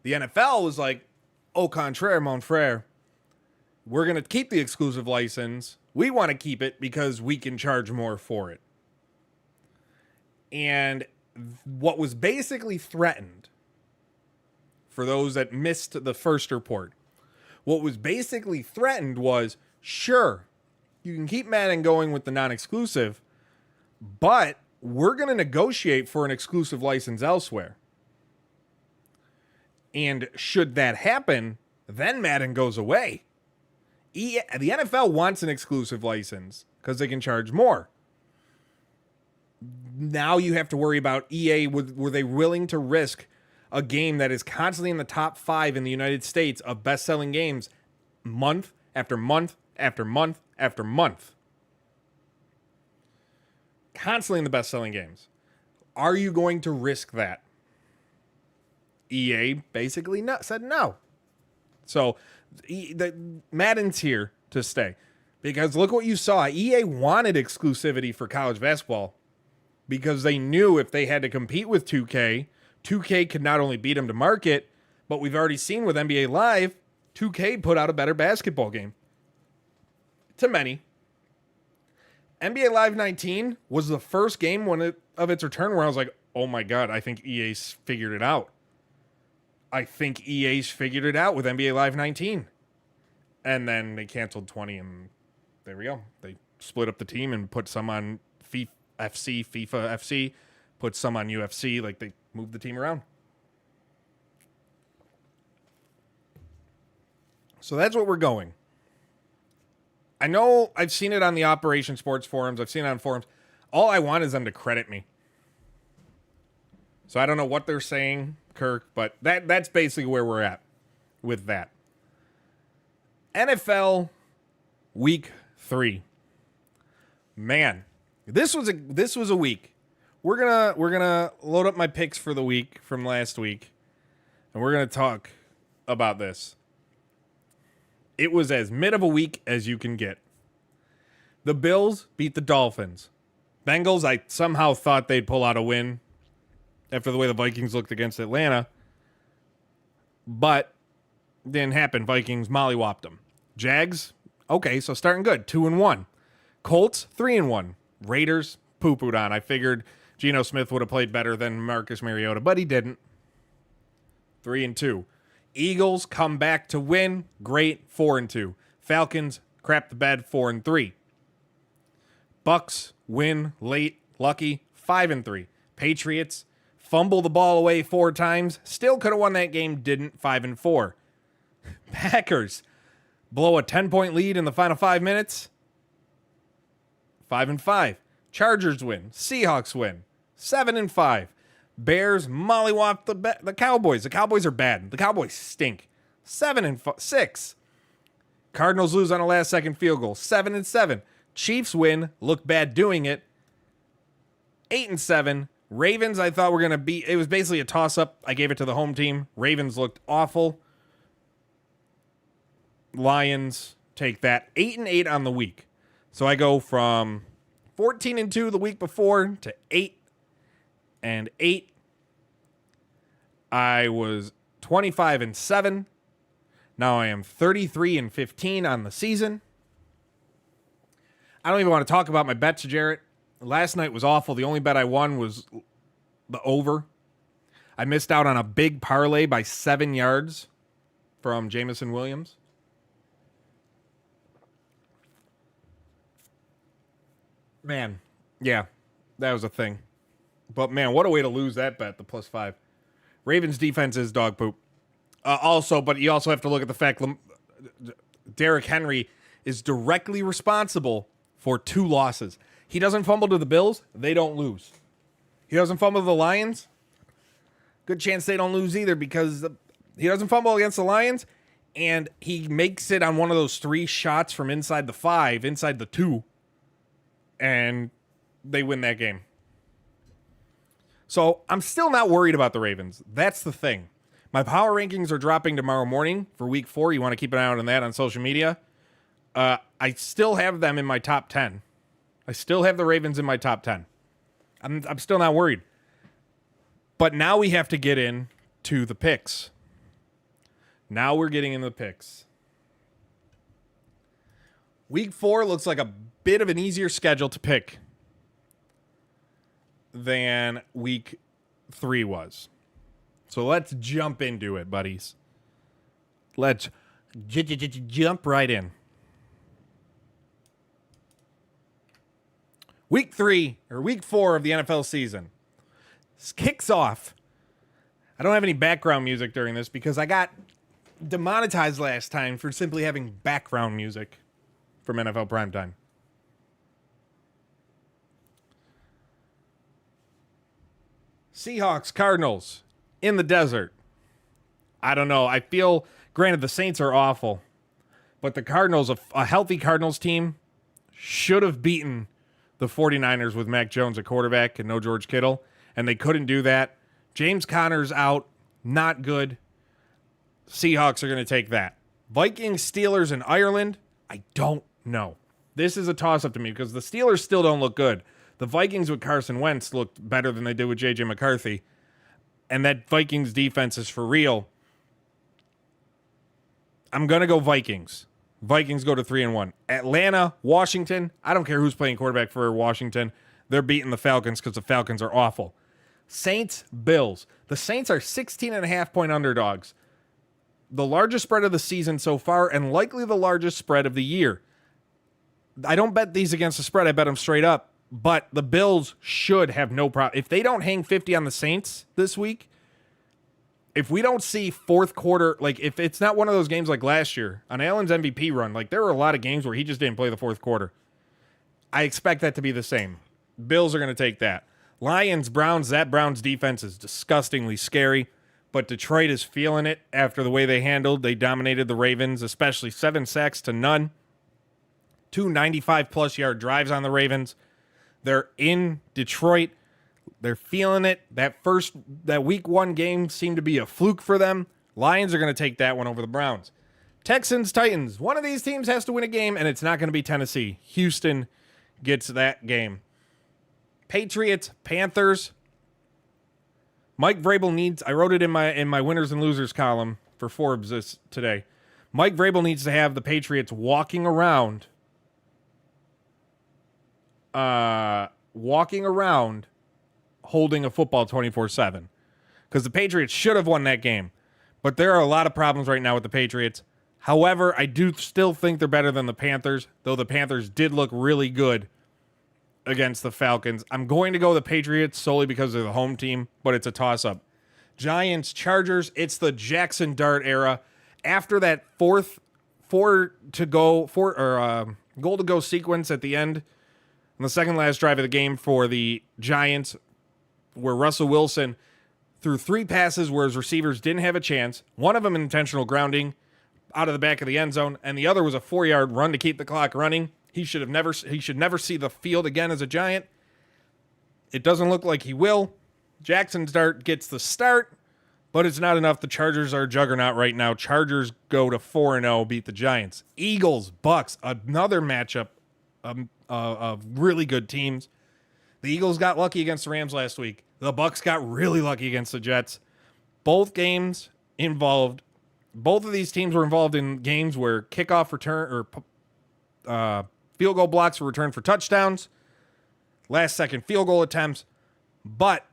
Speaker 1: The NFL was like, au contraire, mon frère. We're going to keep the exclusive license. We want to keep it because we can charge more for it. And what was basically threatened, for those that missed the first report, what was basically threatened was, sure, you can keep Madden going with the non-exclusive, but we're going to negotiate for an exclusive license elsewhere. And should that happen, then Madden goes away. The NFL wants an exclusive license because they can charge more. Now you have to worry about EA. Were they willing to risk a game that is constantly in the top 5 in the United States of best-selling games month after month after month after month? Constantly in the best-selling games. Are you going to risk that? EA basically said no. So Madden's here to stay. Because look what you saw. EA wanted exclusivity for college basketball because they knew if they had to compete with 2K, 2K could not only beat them to market, but we've already seen with NBA Live, 2K put out a better basketball game. To many. NBA Live 19 was the first game of its return where I was like, oh my God, I think EA's figured it out. I think EA's figured it out with NBA Live 19. And then they canceled 20, and there we go. They split up the team and put some on FIFA FC, put some on UFC. Like, they moved the team around. So that's what we're going. I know I've seen it on the Operation Sports forums. I've seen it on forums. All I want is them to credit me. So I don't know what they're saying, Kirk, but that's basically where we're at with that. NFL Week 3. Man, this was a week. We're gonna load up my picks for the week from last week, and we're gonna talk about this. It was as mid of a week as you can get. The Bills beat the Dolphins. Bengals, I somehow thought they'd pull out a win after the way the Vikings looked against Atlanta, but didn't happen. Vikings mollywopped them. Jags, okay, so starting good, 2-1. Colts, 3-1. Raiders, poo-pooed on. I figured Geno Smith would have played better than Marcus Mariota, but he didn't. 3-2. Eagles come back to win. Great, 4-2. Falcons crap the bed, 4-3. Bucks win late, lucky, 5-3. Patriots fumble the ball away 4 times. Still could have won that game, didn't, 5-4. Packers blow a 10-point lead in the final 5 minutes. 5-5. Chargers win. Seahawks win. 7-5. Bears mollywop the Cowboys. The Cowboys are bad. The Cowboys stink. 7-6. Cardinals lose on a last-second field goal. 7-7. Chiefs win. Look bad doing it. 8-7. Ravens, I thought were going to beat. It was basically a toss-up. I gave it to the home team. Ravens looked awful. Lions take that. 8-8 on the week. So I go from 14-2 the week before to 8-8. I was 25-7. Now I am 33-15 on the season. I don't even want to talk about my bets, Jarrett. Last night was awful. The only bet I won was the over. I missed out on a big parlay by 7 yards from Jamison Williams. Man, yeah, that was a thing. But, man, what a way to lose that bet, the +5. Ravens' defense is dog poop. But you also have to look at the fact Derrick Henry is directly responsible for 2 losses. He doesn't fumble to the Bills, they don't lose. He doesn't fumble to the Lions, good chance they don't lose either because he doesn't fumble against the Lions, and he makes it on one of those 3 shots from inside the 5, inside the 2, and they win that game. So I'm still not worried about the Ravens. That's the thing. My power rankings are dropping tomorrow morning for week 4. You want to keep an eye out on that on social media. I still have them in my top 10. I still have the Ravens in my top 10. I'm still not worried. But now we have to get into the picks. Now we're getting into the picks. Week 4 looks like a bit of an easier schedule to pick than week 3 was. So let's jump into it, buddies. Let's jump right in. Week 4 of the NFL season. This kicks off. I don't have any background music during this because I got demonetized last time for simply having background music from NFL Primetime. Seahawks, Cardinals, in the desert. I don't know. I feel, granted, the Saints are awful, but the Cardinals, a healthy Cardinals team, should have beaten the 49ers with Mac Jones at quarterback and no George Kittle, and they couldn't do that. James Conner's out. Not good. Seahawks are going to take that. Vikings, Steelers, and Ireland, I don't know. This is a toss-up to me because the Steelers still don't look good. The Vikings with Carson Wentz looked better than they did with J.J. McCarthy. And that Vikings defense is for real. I'm going to go Vikings. Vikings go to 3-1. Atlanta, Washington. I don't care who's playing quarterback for Washington. They're beating the Falcons because the Falcons are awful. Saints, Bills. The Saints are 16.5-point underdogs. The largest spread of the season so far and likely the largest spread of the year. I don't bet these against the spread. I bet them straight up. But the Bills should have no problem. If they don't hang 50 on the Saints this week, if we don't see fourth quarter, like if it's not one of those games like last year on Allen's MVP run, like there were a lot of games where he just didn't play the fourth quarter. I expect that to be the same. Bills are going to take that. Lions, Browns, that Browns defense is disgustingly scary, but Detroit is feeling it after the way they handled. They dominated the Ravens, especially 7 sacks to none. 2 95-plus yard drives on the Ravens. They're in Detroit. They're feeling it. That week 1 game seemed to be a fluke for them. Lions are going to take that one over the Browns. Texans, Titans. One of these teams has to win a game, and it's not going to be Tennessee. Houston gets that game. Patriots, Panthers. Mike Vrabel needs, I wrote it in my winners and losers column for Forbes today. Mike Vrabel needs to have the Patriots walking around holding a football 24/7, because the Patriots should have won that game. But there are a lot of problems right now with the Patriots. However, I do still think they're better than the Panthers, though the Panthers did look really good against the Falcons. I'm going to go the Patriots solely because they're the home team, but it's a toss-up. Giants, Chargers, it's the Jackson Dart era. After that goal to go sequence at the end, on the second last drive of the game for the Giants, where Russell Wilson threw 3 passes where his receivers didn't have a chance. One of them an intentional grounding out of the back of the end zone, and the other was a 4-yard run to keep the clock running. He should never see the field again as a Giant. It doesn't look like he will. Jackson Dart gets the start, but it's not enough. The Chargers are a juggernaut right now. Chargers go to 4-0, beat the Giants. Eagles, Bucks, another matchup of really good teams. The Eagles got lucky against the Rams last week. The Bucks got really lucky against the Jets. Both of these teams were involved in games where kickoff return or field goal blocks were returned for touchdowns, last second field goal attempts. But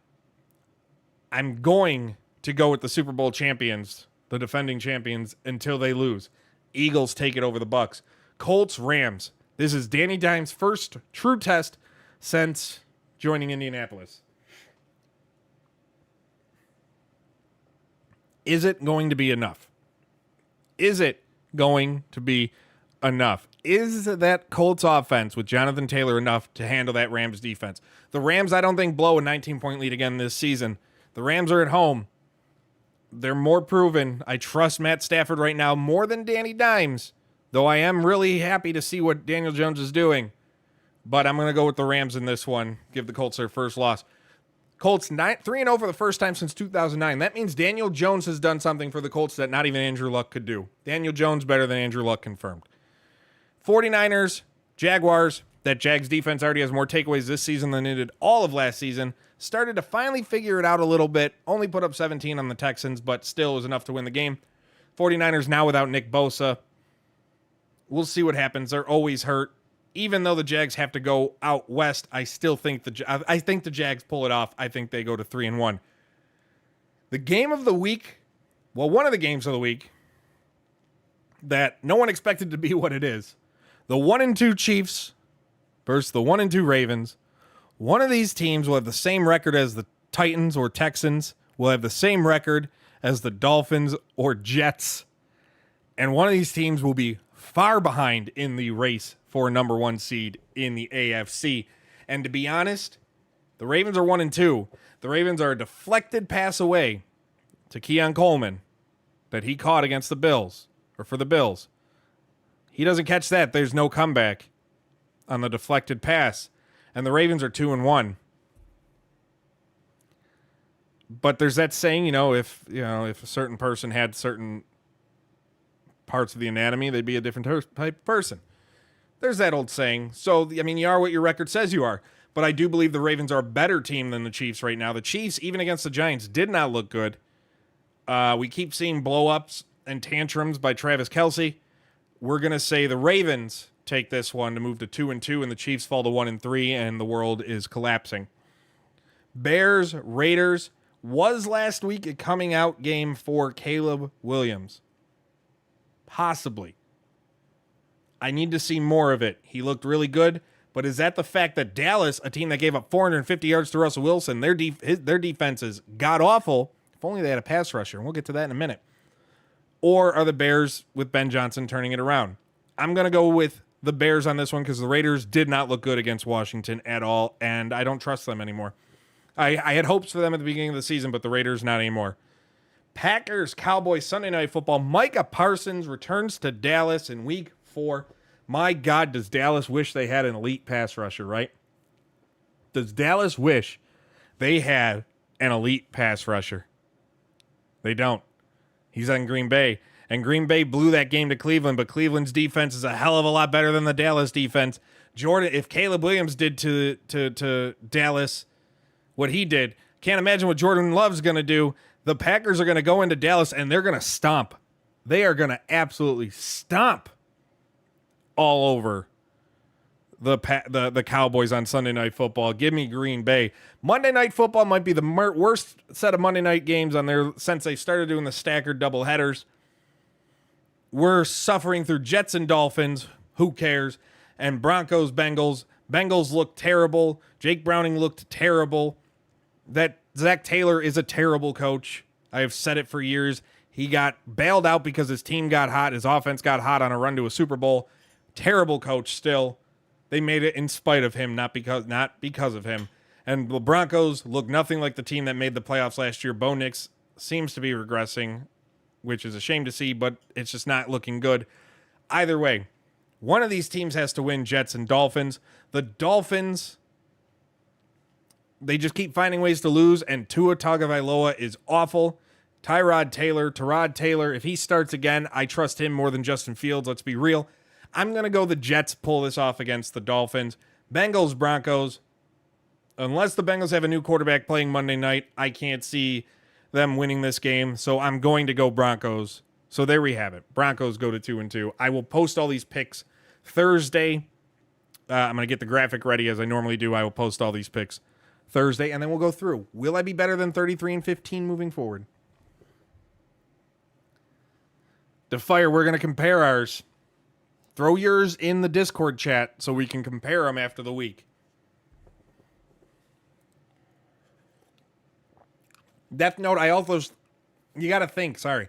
Speaker 1: I'm going to go with the Super Bowl champions, the defending champions, until they lose. Eagles take it over the Bucks. Colts, Rams. This is Danny Dimes' first true test since joining Indianapolis. Is it going to be enough? Is it going to be enough? Is that Colts offense with Jonathan Taylor enough to handle that Rams defense? The Rams, I don't think, blow a 19-point lead again this season. The Rams are at home. They're more proven. I trust Matt Stafford right now more than Danny Dimes, though I am really happy to see what Daniel Jones is doing. But I'm going to go with the Rams in this one. Give the Colts their first loss. Colts 3-0 for the first time since 2009. That means Daniel Jones has done something for the Colts that not even Andrew Luck could do. Daniel Jones better than Andrew Luck confirmed. 49ers, Jaguars. That Jags defense already has more takeaways this season than it did all of last season. Started to finally figure it out a little bit. Only put up 17 on the Texans, but still was enough to win the game. 49ers now without Nick Bosa. We'll see what happens. They're always hurt. Even though the Jags have to go out west, I still think the Jags pull it off. I think they go to 3-1. The game of the week, well, one of the games of the week that no one expected to be what it is. The 1-2 Chiefs versus the 1-2 Ravens. One of these teams will have the same record as the Titans or Texans, will have the same record as the Dolphins or Jets. And one of these teams will be far behind in the race for a number 1 seed in the AFC. And to be honest, the Ravens are 1-2. The Ravens are a deflected pass away to Keon Coleman that he caught against the Bills, or for the Bills. He doesn't catch that, there's no comeback on the deflected pass. And the Ravens are 2-1. But there's that saying, if a certain person had certain parts of the anatomy, they'd be a different type of person. There's that old saying. So, you are what your record says you are. But I do believe the Ravens are a better team than the Chiefs right now. The Chiefs, even against the Giants, did not look good. We keep seeing blow-ups and tantrums by Travis Kelce. we're going to say the Ravens take this one to move to 2-2, and the Chiefs fall to 1-3, and the world is collapsing. Bears, Raiders was last week a coming out game for Caleb Williams. Possibly. I need to see more of it. He looked really good, but is that the fact that Dallas, a team that gave up 450 yards to Russell Wilson, their defense is god-awful? If only they had a pass rusher, and we'll get to that in a minute. Or are the Bears with Ben Johnson turning it around? I'm going to go with the Bears on this one because the Raiders did not look good against Washington at all, and I don't trust them anymore. I had hopes for them at the beginning of the season, but the Raiders not anymore. Packers, Cowboys, Sunday Night Football. Micah Parsons returns to Dallas in Week 4. My God, does Dallas wish they had an elite pass rusher, right? Does Dallas wish they had an elite pass rusher? They don't. He's on Green Bay, and Green Bay blew that game to Cleveland, but Cleveland's defense is a hell of a lot better than the Dallas defense. Jordan, if Caleb Williams did to Dallas what he did, can't imagine what Jordan Love's going to do. The Packers are going to go into Dallas, and they're going to stomp. They are going to absolutely stomp all over the Cowboys on Sunday Night Football. Give me Green Bay. Monday Night Football might be the worst set of Monday night games on there since they started doing the staggered doubleheaders. We're suffering through Jets and Dolphins. Who cares? And Broncos, Bengals. Bengals looked terrible. Jake Browning looked terrible. That Zach Taylor is a terrible coach. I have said it for years. He got bailed out because his team got hot. His offense got hot on a run to a Super Bowl. Terrible coach still. They made it in spite of him, not because of him. And the Broncos look nothing like the team that made the playoffs last year. Bo Nix seems to be regressing, which is a shame to see, but it's just not looking good. Either way, one of these teams has to win, Jets and Dolphins. The Dolphins, they just keep finding ways to lose, and Tua Tagovailoa is awful. Tyrod Taylor, if he starts again, I trust him more than Justin Fields, let's be real. I'm going to go the Jets pull this off against the Dolphins. Bengals, Broncos. Unless the Bengals have a new quarterback playing Monday night, I can't see them winning this game. So I'm going to go Broncos. So there we have it. Broncos go to 2-2. I will post all these picks Thursday. I'm going to get the graphic ready as I normally do. I will post all these picks Thursday, and then we'll go through. Will I be better than 33-15 moving forward? Defire, we're going to compare ours. Throw yours in the Discord chat so we can compare them after the week. Death Note, you got to think, sorry.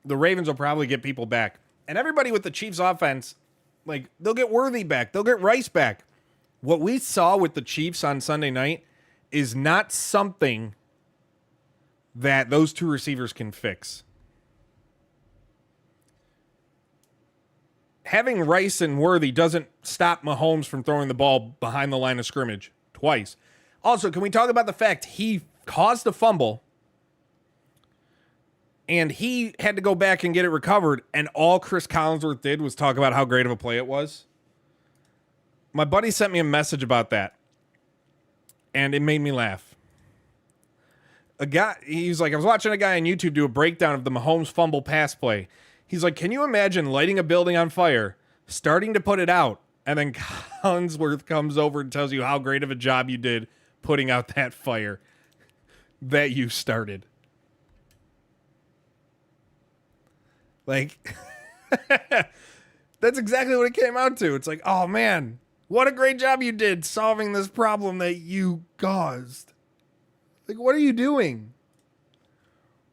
Speaker 1: The Ravens will probably get people back. And everybody with the Chiefs offense, like, they'll get Worthy back. They'll get Rice back. What we saw with the Chiefs on Sunday night is not something that those two receivers can fix. Having Rice and Worthy doesn't stop Mahomes from throwing the ball behind the line of scrimmage twice. Also, can we talk about the fact he caused a fumble and he had to go back and get it recovered, and all Chris Collinsworth did was talk about how great of a play it was? My buddy sent me a message about that, and it made me laugh. He's like, I was watching a guy on YouTube do a breakdown of the Mahomes fumble pass play. He's like, can you imagine lighting a building on fire, starting to put it out, and then Collinsworth comes over and tells you how great of a job you did putting out that fire that you started? Like, that's exactly what it came out to. It's like, oh man, what a great job you did solving this problem that you caused. Like, what are you doing?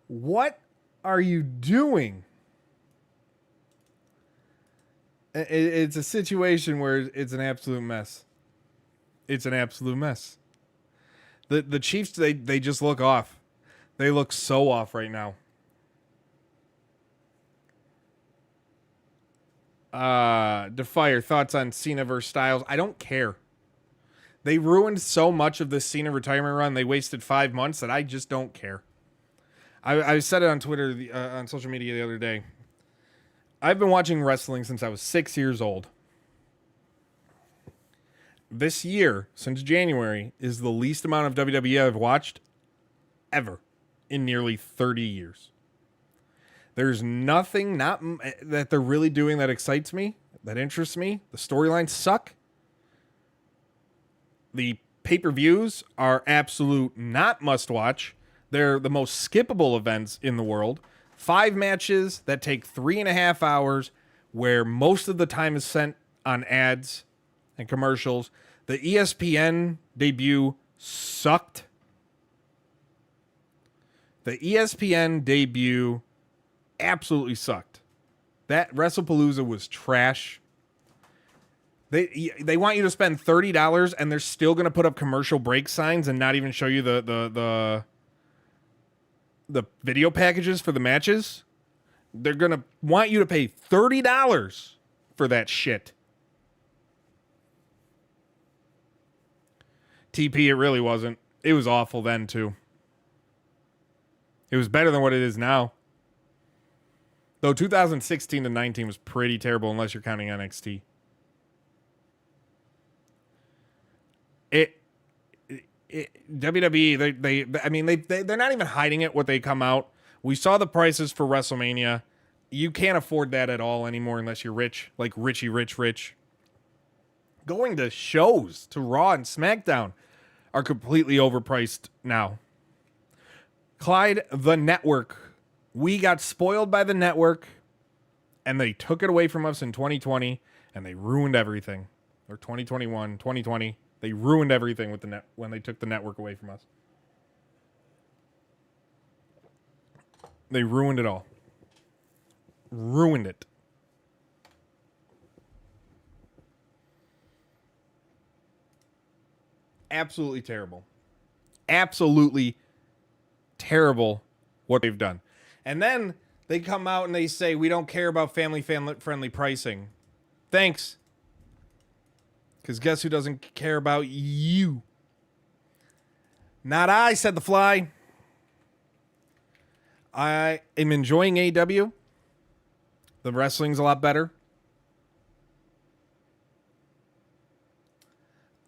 Speaker 1: What are you doing? It's a situation where it's an absolute mess. It's an absolute mess. The Chiefs, they just look off. They look so off right now. Defire, thoughts on Cena versus Styles? I don't care. They ruined so much of this Cena retirement run. They wasted 5 months that I just don't care. I said it on Twitter, on social media the other day. I've been watching wrestling since I was 6 years old. This year, since January, is the least amount of WWE I've watched ever in nearly 30 years. There's nothing that they're really doing that excites me, that interests me. The storylines suck. The pay-per-views are absolute not must-watch. They're the most skippable events in the world. 5 matches that take 3.5 hours, where most of the time is spent on ads and commercials. The ESPN debut sucked. The ESPN debut absolutely sucked. That WrestlePalooza was trash. They want you to spend $30 and they're still going to put up commercial break signs and not even show you the video packages for the matches. They're going to want you to pay $30 for that shit. TP, it really wasn't. It was awful then, too. It was better than what it is now. Though 2016 to 19 was pretty terrible unless you're counting NXT. WWE, they're not even hiding it what they come out. We saw the prices for WrestleMania. You can't afford that at all anymore unless you're rich, like rich. Going to shows, to Raw and SmackDown, are completely overpriced now. Clyde, the network. We got spoiled by the network, and they took it away from us in 2020, and they ruined everything. Or 2021, 2020. They ruined everything with the net when they took the network away from us. They ruined it all. Ruined it. Absolutely terrible. Absolutely terrible what they've done. And then they come out and they say, we don't care about family-friendly pricing. Thanks. Because guess who doesn't care about you? Not I, said the fly. I am enjoying AEW. The wrestling's a lot better.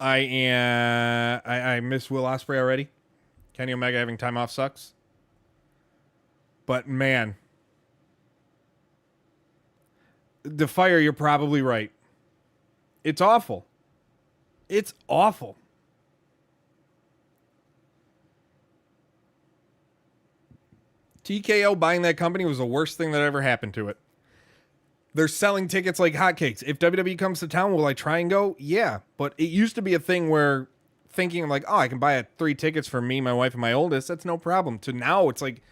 Speaker 1: I miss Will Ospreay already. Kenny Omega having time off sucks. But man, the fire, you're probably right. It's awful. It's awful. TKO buying that company was the worst thing that ever happened to it. They're selling tickets like hotcakes. If WWE comes to town, will I try and go? Yeah. But it used to be a thing where thinking like, oh, I can buy 3 tickets for me, my wife, and my oldest. That's no problem. To now, it's like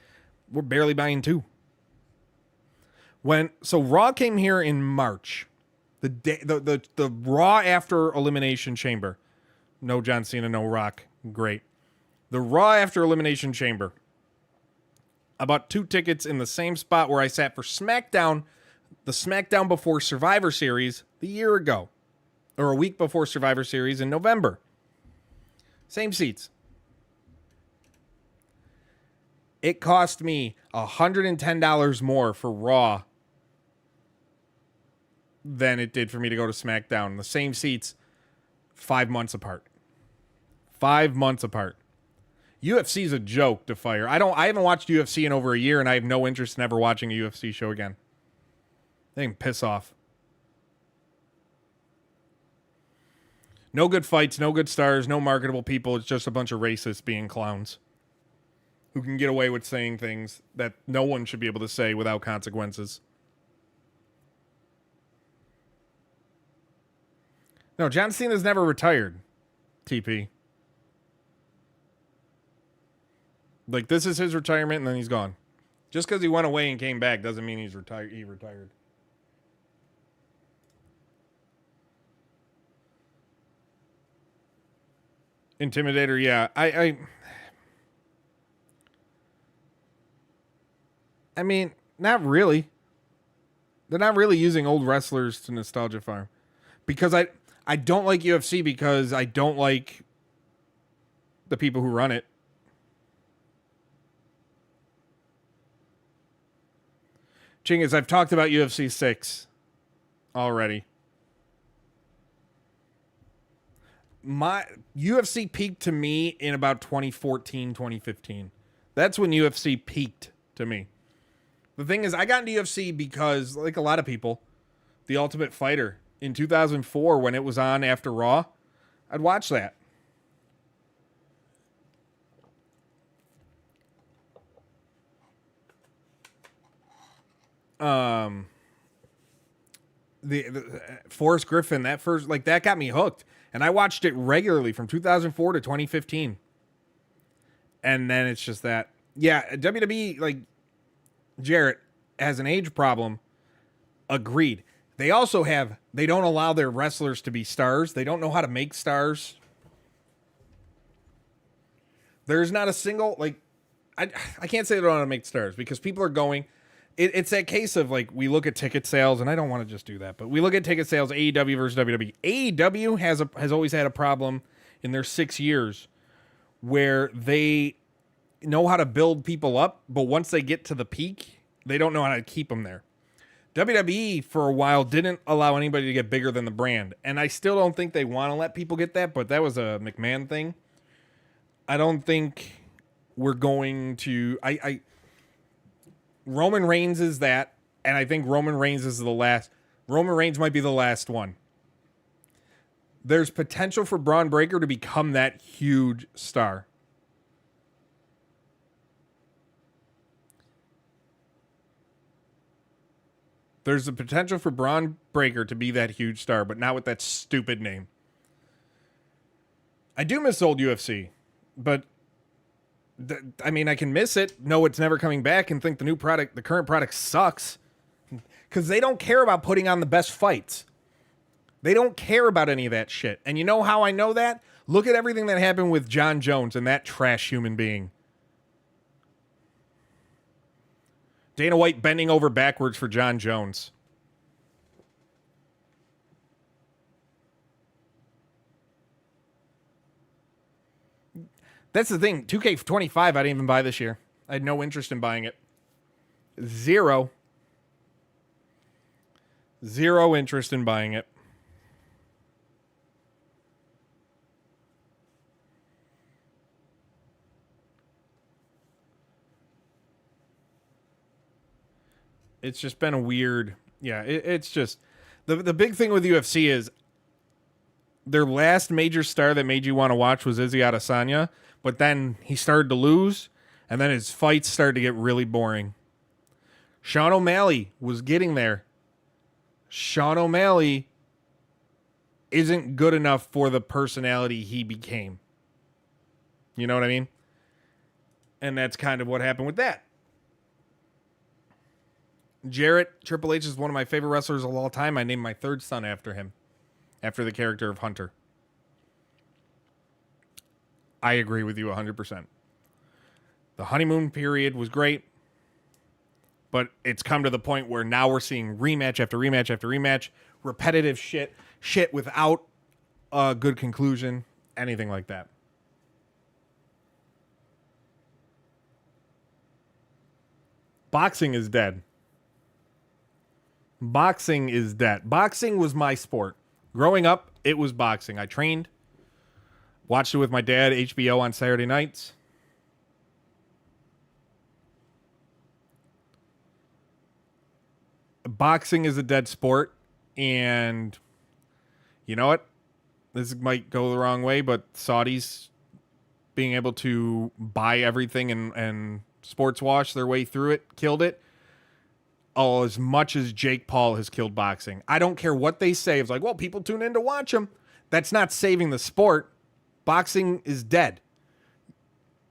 Speaker 1: we're barely buying 2. So Raw came here in March. The Raw after Elimination Chamber. No John Cena, no Rock. Great. The Raw after Elimination Chamber. I bought 2 tickets in the same spot where I sat for SmackDown, the SmackDown before Survivor Series the year ago. Or a week before Survivor Series in November. Same seats. It cost me $110 more for Raw than it did for me to go to SmackDown. The same seats, 5 months apart. 5 months apart. UFC's a joke to fire. I haven't watched UFC in over a year, and I have no interest in ever watching a UFC show again. They can piss off. No good fights, no good stars, no marketable people. It's just a bunch of racists being clowns who can get away with saying things that no one should be able to say without consequences. No, John Cena's never retired, TP. Like, this is his retirement, and then he's gone. Just because he went away and came back doesn't mean he's retired. He retired. Intimidator, yeah. I mean, not really. They're not really using old wrestlers to nostalgia farm. Because I don't like UFC because I don't like the people who run it. Chingus, I've talked about UFC 6 already. My UFC peaked to me in about 2014, 2015. That's when UFC peaked to me. The thing is, I got into UFC because, like a lot of people, The Ultimate Fighter in 2004 when it was on after Raw, I'd watch that. The Forrest Griffin, that first, like, that got me hooked, and I watched it regularly from 2004 to 2015. And then it's just that, yeah, WWE, like, Jarrett has an age problem. Agreed. They also they don't allow their wrestlers to be stars. They don't know how to make stars. There's not a single, like, I can't say they don't know how to make stars because people are going. It's that case of, like, we look at ticket sales, and I don't want to just do that, but we look at ticket sales, AEW versus WWE. AEW has always had a problem in their 6 years where they know how to build people up, but once they get to the peak, they don't know how to keep them there. WWE, for a while, didn't allow anybody to get bigger than the brand, and I still don't think they want to let people get that, but that was a McMahon thing. I don't think we're going to... Roman Reigns is that, and I think Roman Reigns is the last. Roman Reigns might be the last one. There's potential for Braun Breaker to become that huge star. There's a potential for Braun Breaker to be that huge star, but not with that stupid name. I do miss old UFC, but I mean, I can miss it, know it's never coming back, and think the current product sucks. Because they don't care about putting on the best fights. They don't care about any of that shit. And you know how I know that? Look at everything that happened with John Jones and that trash human being. Dana White bending over backwards for John Jones. That's the thing. 2K25, I didn't even buy this year. I had no interest in buying it. Zero interest in buying it. It's just been a weird... Yeah, it's just... The big thing with UFC is their last major star that made you want to watch was Izzy Adesanya, but then he started to lose, and then his fights started to get really boring. Sean O'Malley was getting there. Sean O'Malley isn't good enough for the personality he became. You know what I mean? And that's kind of what happened with that. Jarrett, Triple H is one of my favorite wrestlers of all time. I named my third son after him, after the character of Hunter. I agree with you 100%. The honeymoon period was great, but it's come to the point where now we're seeing rematch after rematch after rematch, repetitive shit without a good conclusion, anything like that. Boxing is dead. Boxing is dead. Boxing was my sport. Growing up, it was boxing. I trained, watched it with my dad, HBO on Saturday nights. Boxing is a dead sport, and you know what? This might go the wrong way, but Saudis being able to buy everything and sports wash their way through it killed it. Oh, as much as Jake Paul has killed boxing. I don't care what they say. It's like, well, people tune in to watch him. That's not saving the sport. Boxing is dead.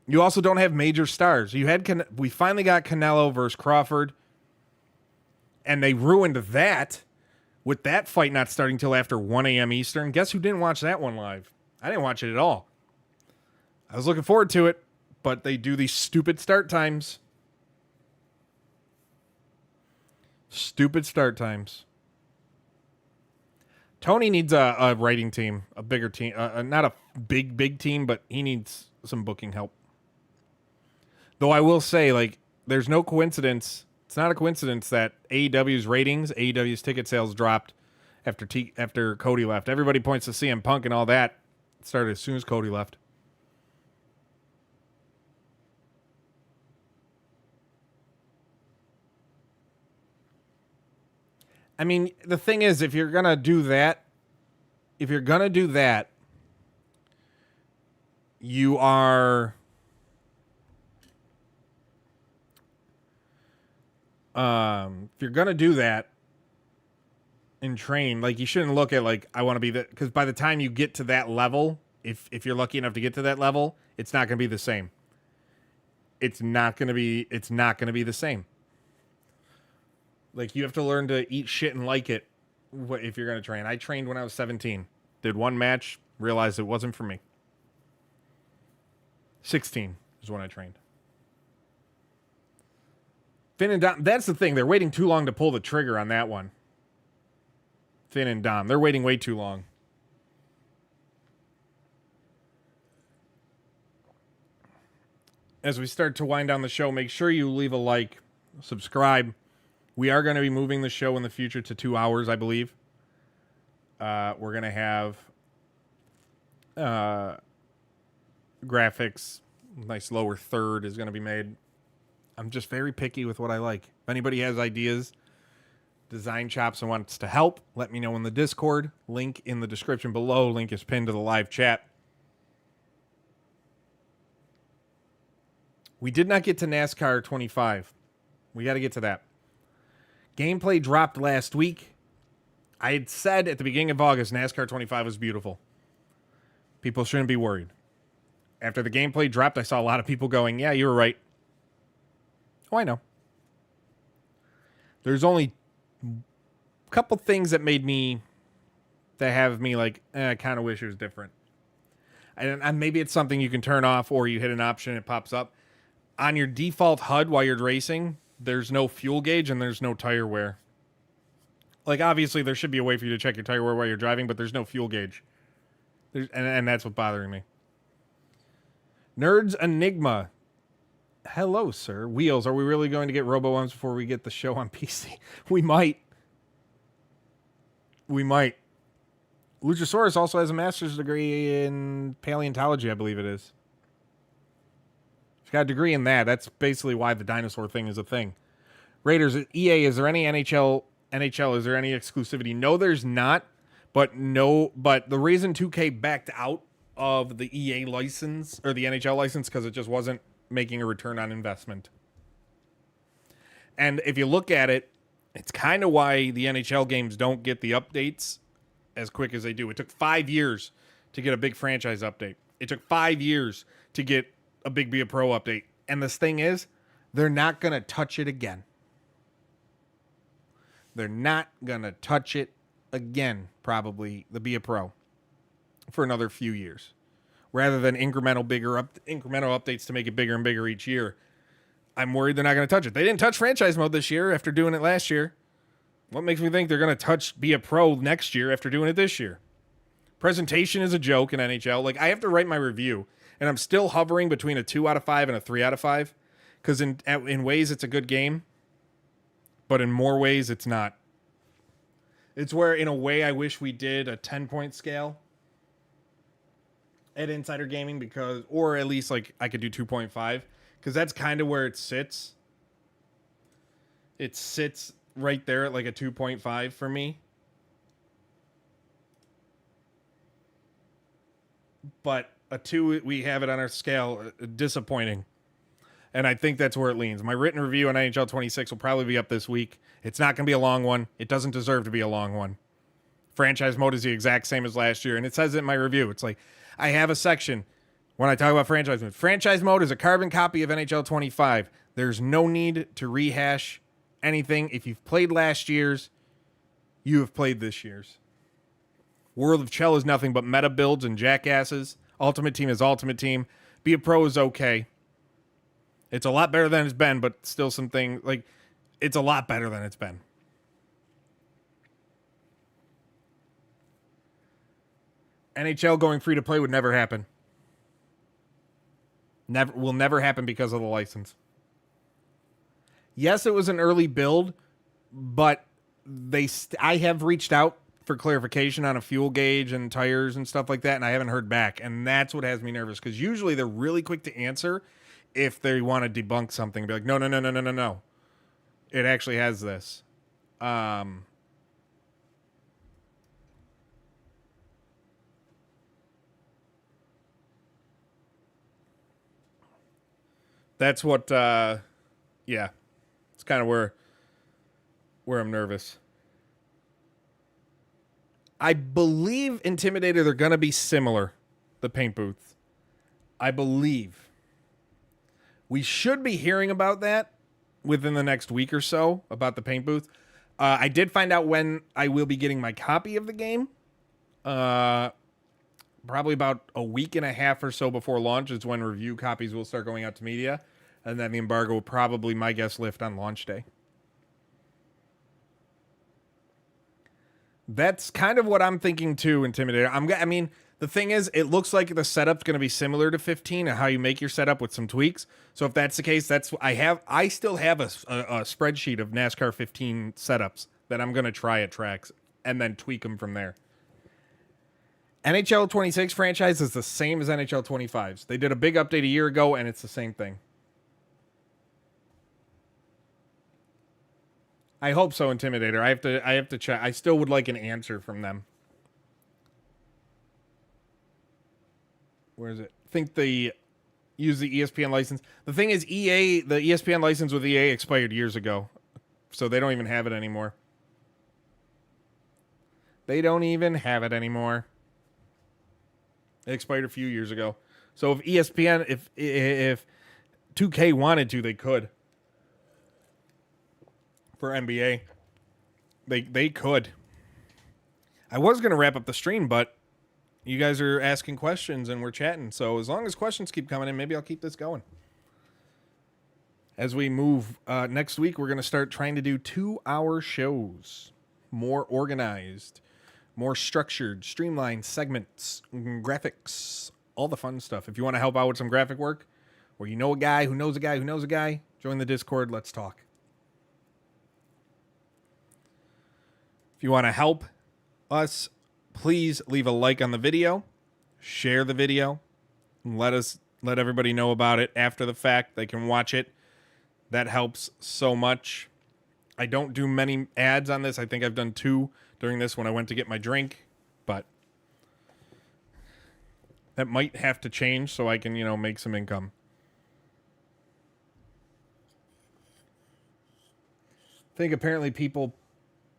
Speaker 1: You also don't have major stars. We finally got Canelo versus Crawford, and they ruined that with that fight not starting till after 1 a.m. Eastern. Guess who didn't watch that one live? I didn't watch it at all. I was looking forward to it, but they do these stupid start times. Stupid start times. Tony needs a writing team, a bigger team. Not a big team, but he needs some booking help. Though I will say, like, there's no coincidence. It's not a coincidence that AEW's ratings, AEW's ticket sales dropped after Cody left. Everybody points to CM Punk and all that. It started as soon as Cody left. I mean, the thing is, if you're going to do that, you are... if you're going to do that and train, like, you shouldn't look at, like, I want to be the... Because by the time you get to that level, if you're lucky enough to get to that level, it's not going to be the same. It's not going to be the same. Like, you have to learn to eat shit and like it if you're going to train. I trained when I was 17. Did one match, realized it wasn't for me. 16 is when I trained. Finn and Dom, that's the thing. They're waiting too long to pull the trigger on that one. Finn and Dom, they're waiting way too long. As we start to wind down the show, make sure you leave a like, subscribe. We are going to be moving the show in the future to 2 hours, I believe. We're going to have graphics. Nice lower third is going to be made. I'm just very picky with what I like. If anybody has ideas, design chops, and wants to help, let me know in the Discord. Link in the description below. Link is pinned to the live chat. We did not get to NASCAR 25. We got to get to that. Gameplay dropped last week. I had said at the beginning of August, NASCAR 25 was beautiful. People shouldn't be worried. After the gameplay dropped, I saw a lot of people going, yeah, you were right. Oh, I know. There's only a couple things that have me like, I kind of wish it was different. And maybe it's something you can turn off, or you hit an option and it pops up. On your default HUD while you're racing, there's no fuel gauge and there's no tire wear. Like, obviously, there should be a way for you to check your tire wear while you're driving, but there's no fuel gauge. And that's what's bothering me. Nerds Enigma. Hello, sir. Wheels, are we really going to get Robo-Ums before we get the show on PC? We might. Luchasaurus also has a master's degree in paleontology, I believe it is. She's got a degree in that. That's basically why the dinosaur thing is a thing. Raiders, EA, is there any NHL, is there any exclusivity? No, there's not. But the reason 2K backed out of the EA license, or the NHL license, because it just wasn't making a return on investment. And if you look at it, it's kind of why the NHL games don't get the updates as quick as they do. It took 5 years to get a big franchise update. It took 5 years to get a big Be a Pro update. And this thing is, they're not going to touch it again. They're not going to touch it again, probably, the Be a Pro, for another few years. Rather than incremental updates to make it bigger and bigger each year. I'm worried they're not going to touch it. They didn't touch franchise mode this year after doing it last year. What makes me think they're going to touch Be a Pro next year after doing it this year? Presentation is a joke in NHL. Like, I have to write my review, and I'm still hovering between a 2 out of 5 and a 3 out of 5. Because in ways, it's a good game. But in more ways, it's not. It's where, in a way, I wish we did a 10-point scale at Insider Gaming, or at least, like, I could do 2.5. Because that's kind of where it sits. It sits right there at, like, a 2.5 for me. But a 2, we have it on our scale, disappointing. And I think that's where it leans. My written review on NHL 26 will probably be up this week. It's not going to be a long one. It doesn't deserve to be a long one. Franchise mode is the exact same as last year. And it says it in my review. It's like, I have a section when I talk about franchise mode. Franchise mode is a carbon copy of NHL 25. There's no need to rehash anything. If you've played last year's, you have played this year's. World of Chell is nothing but meta builds and jackasses. Ultimate Team is Ultimate Team. Be a Pro is okay. It's a lot better than it's been, but still something, like, it's a lot better than it's been. NHL going free to play would never happen. Will never happen because of the license. Yes, it was an early build, but I have reached out for clarification on a fuel gauge and tires and stuff like that, and I haven't heard back. And that's what has me nervous, because usually they're really quick to answer if they want to debunk something. Be like, no. It actually has this. That's what, yeah. It's kind of where I'm nervous. I believe Intimidator, they're going to be similar, the paint booths. I believe. We should be hearing about that within the next week or so, about the paint booth. I did find out when I will be getting my copy of the game. Probably about a week and a half or so before launch is when review copies will start going out to media. And then the embargo will probably, my guess, lift on launch day. That's kind of what I'm thinking too, Intimidator. I mean, the thing is, it looks like the setup's going to be similar to 15 and how you make your setup with some tweaks. So if that's the case, I still have a spreadsheet of NASCAR 15 setups that I'm going to try at tracks and then tweak them from there. NHL 26 franchise is the same as NHL 25's. They did a big update a year ago, and it's the same thing. I hope so, Intimidator. I have to check. I still would like an answer from them. Where is it? I think they use the ESPN license. The thing is, the ESPN license with EA expired years ago. So they don't even have it anymore. They don't even have it anymore. It expired a few years ago. So if ESPN, if 2K wanted to, they could. For NBA, they could. I was going to wrap up the stream, but you guys are asking questions and we're chatting. So as long as questions keep coming in, maybe I'll keep this going. As we move next week, we're going to start trying to do 2-hour shows. More organized, more structured, streamlined segments, graphics, all the fun stuff. If you want to help out with some graphic work, or you know a guy who knows a guy who knows a guy, join the Discord. Let's talk. If you want to help us, please leave a like on the video, share the video, and let everybody know about it after the fact. They can watch it. That helps so much. I don't do many ads on this. I think I've done 2 during this when I went to get my drink, but that might have to change so I can, make some income. I think apparently people...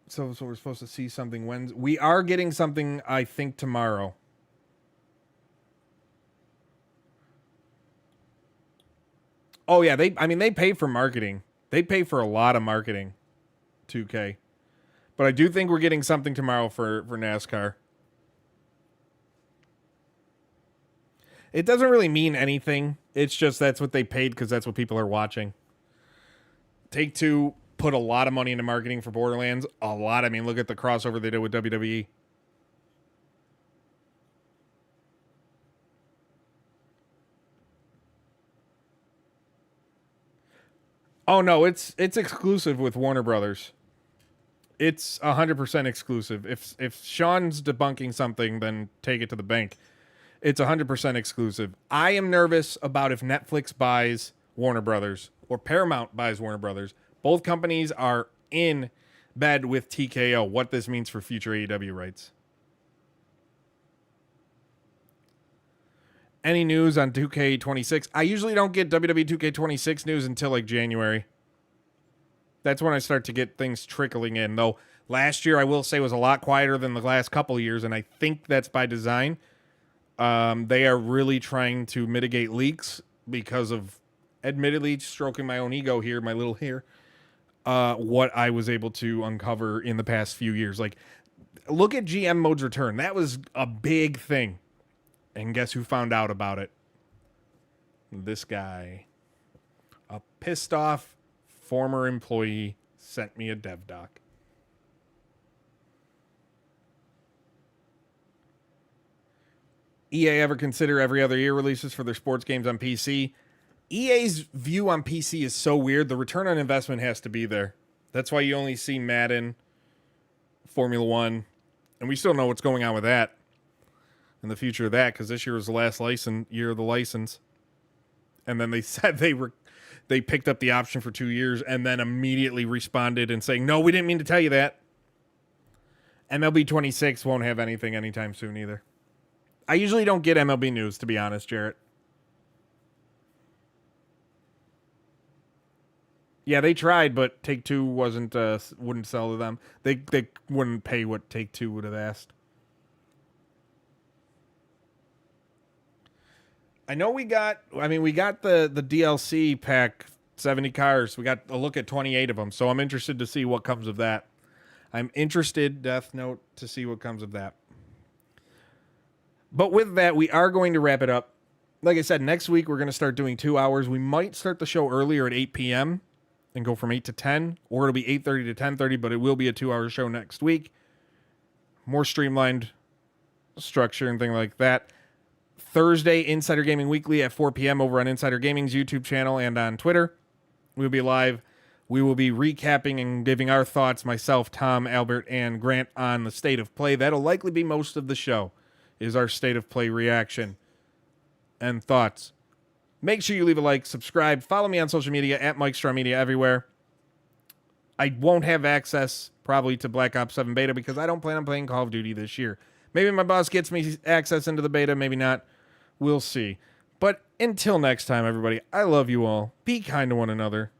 Speaker 1: So we're supposed to see something Wednesday. We are getting something, I think, tomorrow. Oh, yeah. They pay for marketing. They pay for a lot of marketing, 2K. But I do think we're getting something tomorrow for NASCAR. It doesn't really mean anything. It's just that's what they paid because that's what people are watching. Take-Two put a lot of money into marketing for Borderlands. A lot. I mean, look at the crossover they did with WWE. Oh, no, it's exclusive with Warner Brothers. It's 100% exclusive. If Sean's debunking something, then take it to the bank. It's 100% exclusive. I am nervous about if Netflix buys Warner Brothers or Paramount buys Warner Brothers. Both companies are in bed with TKO, what this means for future AEW rights. Any news on 2K26? I usually don't get WWE 2K26 news until like January. That's when I start to get things trickling in. Though last year, I will say, was a lot quieter than the last couple of years, and I think that's by design. They are really trying to mitigate leaks because of, admittedly, stroking my own ego here, my little hair. What I was able to uncover in the past few years. Like, look at GM Mode's return. That was a big thing. And guess who found out about it? This guy. A pissed off former employee sent me a dev doc. EA ever consider every other year releases for their sports games on PC? EA's view on PC is so weird. The return on investment has to be there. That's why you only see Madden, Formula 1, and we still know what's going on with that and the future of that because this year was the last year of the license. And then they said they picked up the option for 2 years and then immediately responded and saying, no, we didn't mean to tell you that. MLB 26 won't have anything anytime soon either. I usually don't get MLB news, to be honest, Jarrett. Yeah, they tried, but Take-Two wouldn't sell to them. They wouldn't pay what Take-Two would have asked. I know we got the DLC pack, 70 cars. We got a look at 28 of them, so I'm interested to see what comes of that. I'm interested, Death Note, to see what comes of that. But with that, we are going to wrap it up. Like I said, next week we're going to start doing 2 hours. We might start the show earlier at 8 p.m. and go from 8 to 10, or it'll be 8:30 to 10:30, but it will be a 2-hour show next week. More streamlined structure and things like that. Thursday, Insider Gaming Weekly at 4 p.m. over on Insider Gaming's YouTube channel and on Twitter. We'll be live. We will be recapping and giving our thoughts, myself, Tom, Albert, and Grant, on the state of play. That'll likely be most of the show, is our state of play reaction and thoughts. Make sure you leave a like, subscribe, follow me on social media at Mike Straw Media everywhere. I won't have access probably to Black Ops 7 beta because I don't plan on playing Call of Duty this year. Maybe my boss gets me access into the beta, maybe not. We'll see. But until next time, everybody, I love you all. Be kind to one another.